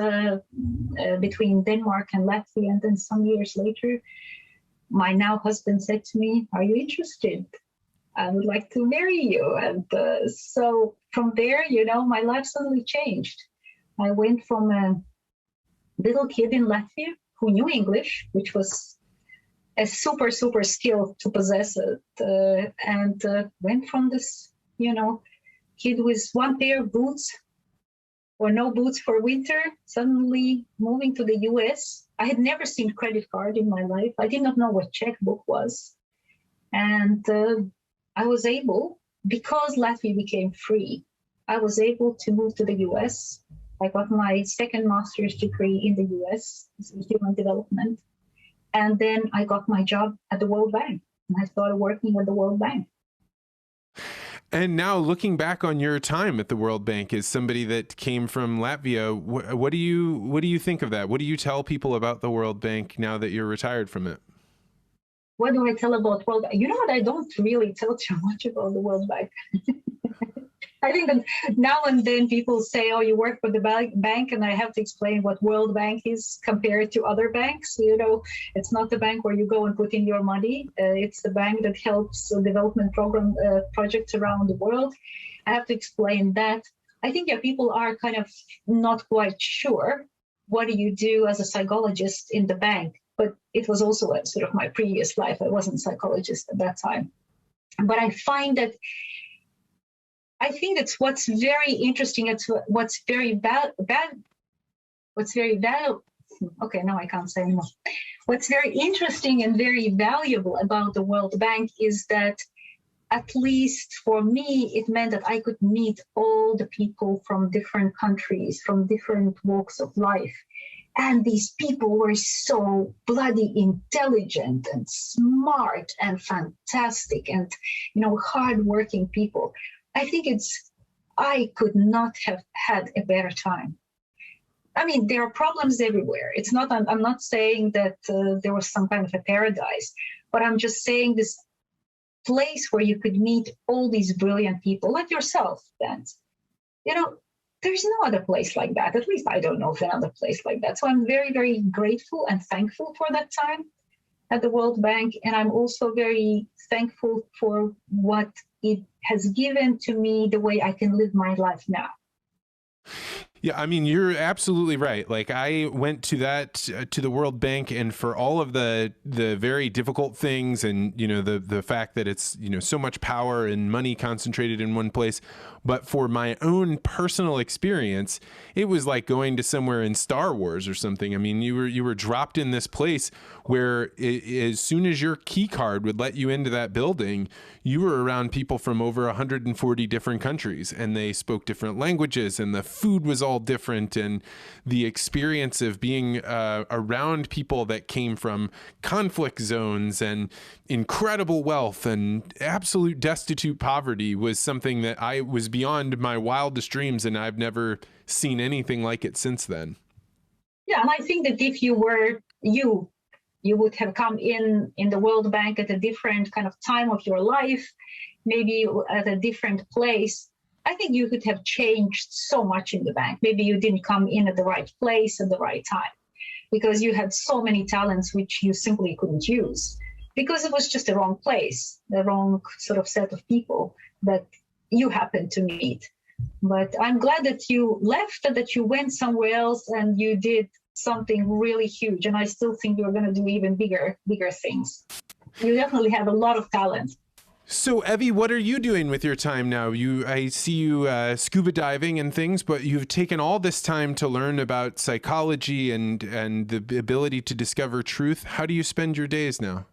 between Denmark and Latvia, and then some years later, my now husband said to me, "Are you interested? I would like to marry you." And so from there, my life suddenly changed. I went from a little kid in Latvia who knew English, which was a super, super skill to possess it, and went from this, kid with one pair of boots or no boots for winter, suddenly moving to the US. I had never seen credit card in my life. I did not know what checkbook was. And I was able, because Latvia became free, I was able to move to the US. I got my second master's degree in the US, in human development. And then I got my job at the World Bank, and I started working at the World Bank. And now looking back on your time at the World Bank as somebody that came from Latvia, what do you think of that? What do you tell people about the World Bank now that you're retired from it? What do I tell about World Bank? You know what? I don't really tell too much about the World Bank. I think that now and then people say, "Oh, you work for the bank," and I have to explain what World Bank is compared to other banks. It's not the bank where you go and put in your money. It's the bank that helps development projects around the world. I have to explain that. I think people are kind of not quite sure what do you do as a psychologist in the bank. But it was also sort of my previous life. I wasn't a psychologist at that time. But I find that I think it's what's very interesting. It's what's very okay, now I can't say anymore. What's very interesting and very valuable about the World Bank is that at least for me, it meant that I could meet all the people from different countries, from different walks of life. And these people were so bloody intelligent and smart and fantastic and, hardworking people. I think I could not have had a better time. I mean, there are problems everywhere. I'm not saying that there was some kind of a paradise, but I'm just saying this place where you could meet all these brilliant people like yourself, Vance. There's no other place like that. At least I don't know of another place like that. So I'm very, very grateful and thankful for that time at the World Bank. And I'm also very thankful for what it has given to me, the way I can live my life now. Yeah, I mean, you're absolutely right. Like, I went to the World Bank, and for all of the very difficult things and, the fact that it's, so much power and money concentrated in one place. But for my own personal experience, it was like going to somewhere in Star Wars or something. I mean, you were dropped in this place where as soon as your key card would let you into that building, you were around people from over 140 different countries, and they spoke different languages, and the food was all different, and the experience of being around people that came from conflict zones and incredible wealth and absolute destitute poverty was something that I was beyond my wildest dreams, and I've never seen anything like it since then. Yeah, and I think that if you were you would have come in the World Bank at a different kind of time of your life, maybe at a different place. I think you could have changed so much in the bank. Maybe you didn't come in at the right place at the right time because you had so many talents which you simply couldn't use because it was just the wrong place, the wrong sort of set of people that you happened to meet. But I'm glad that you left and that you went somewhere else and you did something really huge. And I still think you're going to do even bigger things. You definitely have a lot of talent. So, Evie, what are you doing with your time now? I see you scuba diving and things, but you've taken all this time to learn about psychology and the ability to discover truth. How do you spend your days now?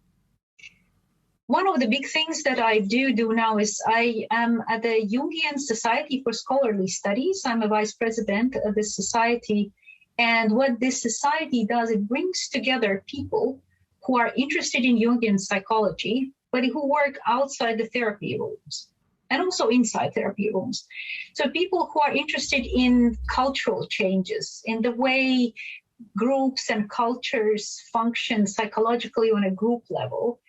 One of the big things that I do now is I am at the Jungian Society for Scholarly Studies. I'm a vice president of this society. And what this society does, it brings together people who are interested in Jungian psychology, but who work outside the therapy rooms and also inside therapy rooms. So people who are interested in cultural changes, in the way groups and cultures function psychologically on a group level.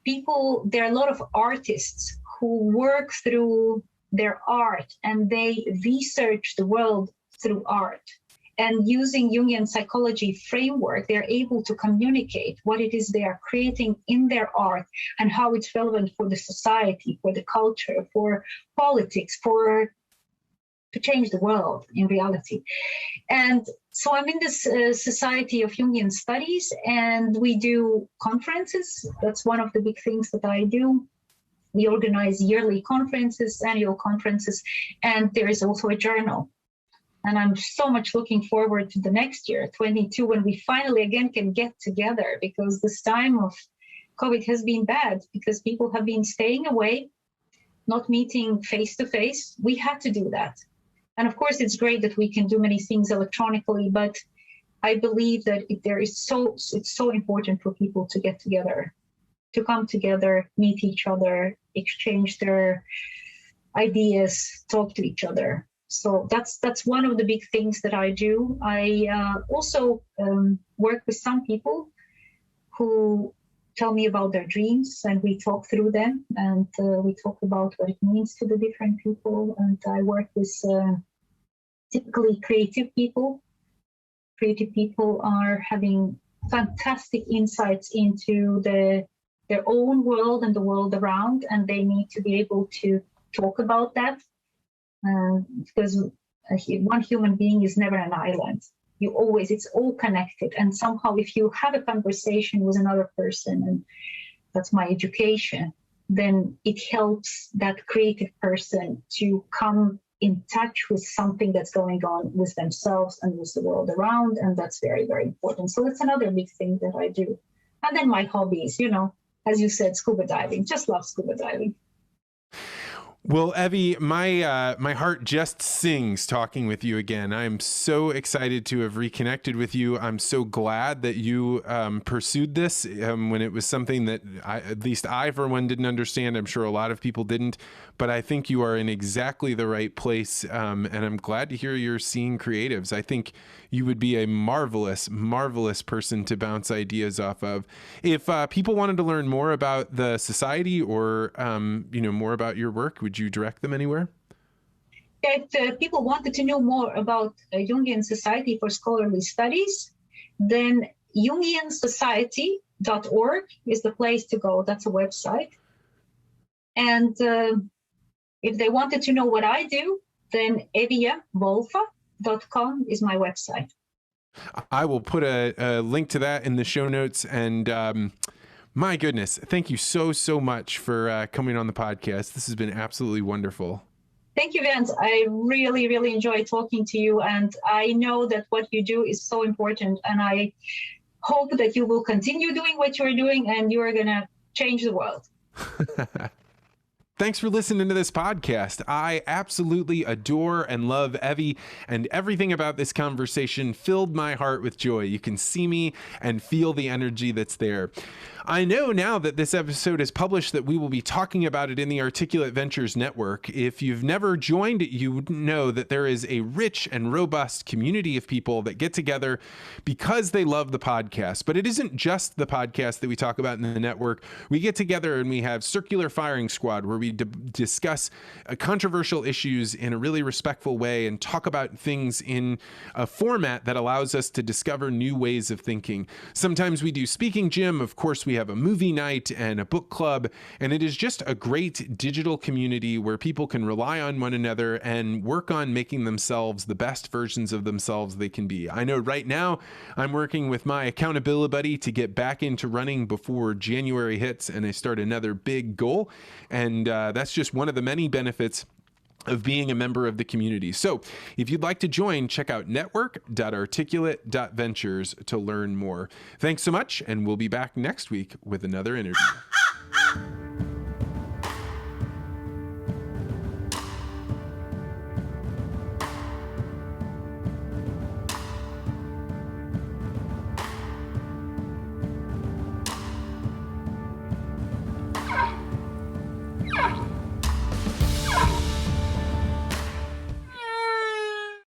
There are a lot of artists who work through their art and they research the world through art. And using Jungian psychology framework, they're able to communicate what it is they are creating in their art and how it's relevant for the society, for the culture, for politics, to change the world in reality. And so I'm in this Society of Jungian Studies, and we do conferences. That's one of the big things that I do. We organize yearly conferences, annual conferences, and there is also a journal. And I'm so much looking forward to the next year, 22, when we finally again can get together, because this time of COVID has been bad because people have been staying away, not meeting face to face. We had to do that. And of course, it's great that we can do many things electronically, but I believe that it's so important for people to get together, to come together, meet each other, exchange their ideas, talk to each other. So that's one of the big things that I do. I also work with some people who tell me about their dreams, and we talk through them, and we talk about what it means to the different people. And I work with typically creative people. Creative people are having fantastic insights into their own world and the world around, and they need to be able to talk about that. Because one human being is never an island. It's all connected. And somehow if you have a conversation with another person, and that's my education, then it helps that creative person to come in touch with something that's going on with themselves and with the world around. And that's very, very important. So that's another big thing that I do. And then my hobbies, as you said, scuba diving, just love scuba diving. Well, Evie, my heart just sings talking with you again. I'm so excited to have reconnected with you. I'm so glad that you pursued this when it was something that at least I, for one, didn't understand. I'm sure a lot of people didn't, but I think you are in exactly the right place, and I'm glad to hear you're seeing creatives. I think you would be a marvelous, marvelous person to bounce ideas off of. If people wanted to learn more about the society or more about your work, would you direct them anywhere? If people wanted to know more about Jungian Society for Scholarly Studies, then jungiansociety.org is the place to go. That's a website. And if they wanted to know what I do, then evijavolfa.com is my website. I will put a link to that in the show notes. And my goodness, thank you so much for coming on the podcast. This has been absolutely wonderful. Thank you, Vance. I really, really enjoy talking to you. And I know that what you do is so important. And I hope that you will continue doing what you're doing and you are going to change the world. Thanks for listening to this podcast. I absolutely adore and love Evie, and everything about this conversation filled my heart with joy. You can see me and feel the energy that's there. I know now that this episode is published that we will be talking about it in the Articulate Ventures Network. If you've never joined, you know that there is a rich and robust community of people that get together because they love the podcast. But it isn't just the podcast that we talk about in the network. We get together and we have Circular Firing Squad, where we discuss controversial issues in a really respectful way and talk about things in a format that allows us to discover new ways of thinking. Sometimes we do speaking gym. Of course, we have a movie night and a book club, and it is just a great digital community where people can rely on one another and work on making themselves the best versions of themselves they can be. I know right now I'm working with my accountability buddy to get back into running before January hits and I start another big goal, and that's just one of the many benefits of being a member of the community. So if you'd like to join, check out network.articulate.ventures to learn more. Thanks so much, and we'll be back next week with another interview.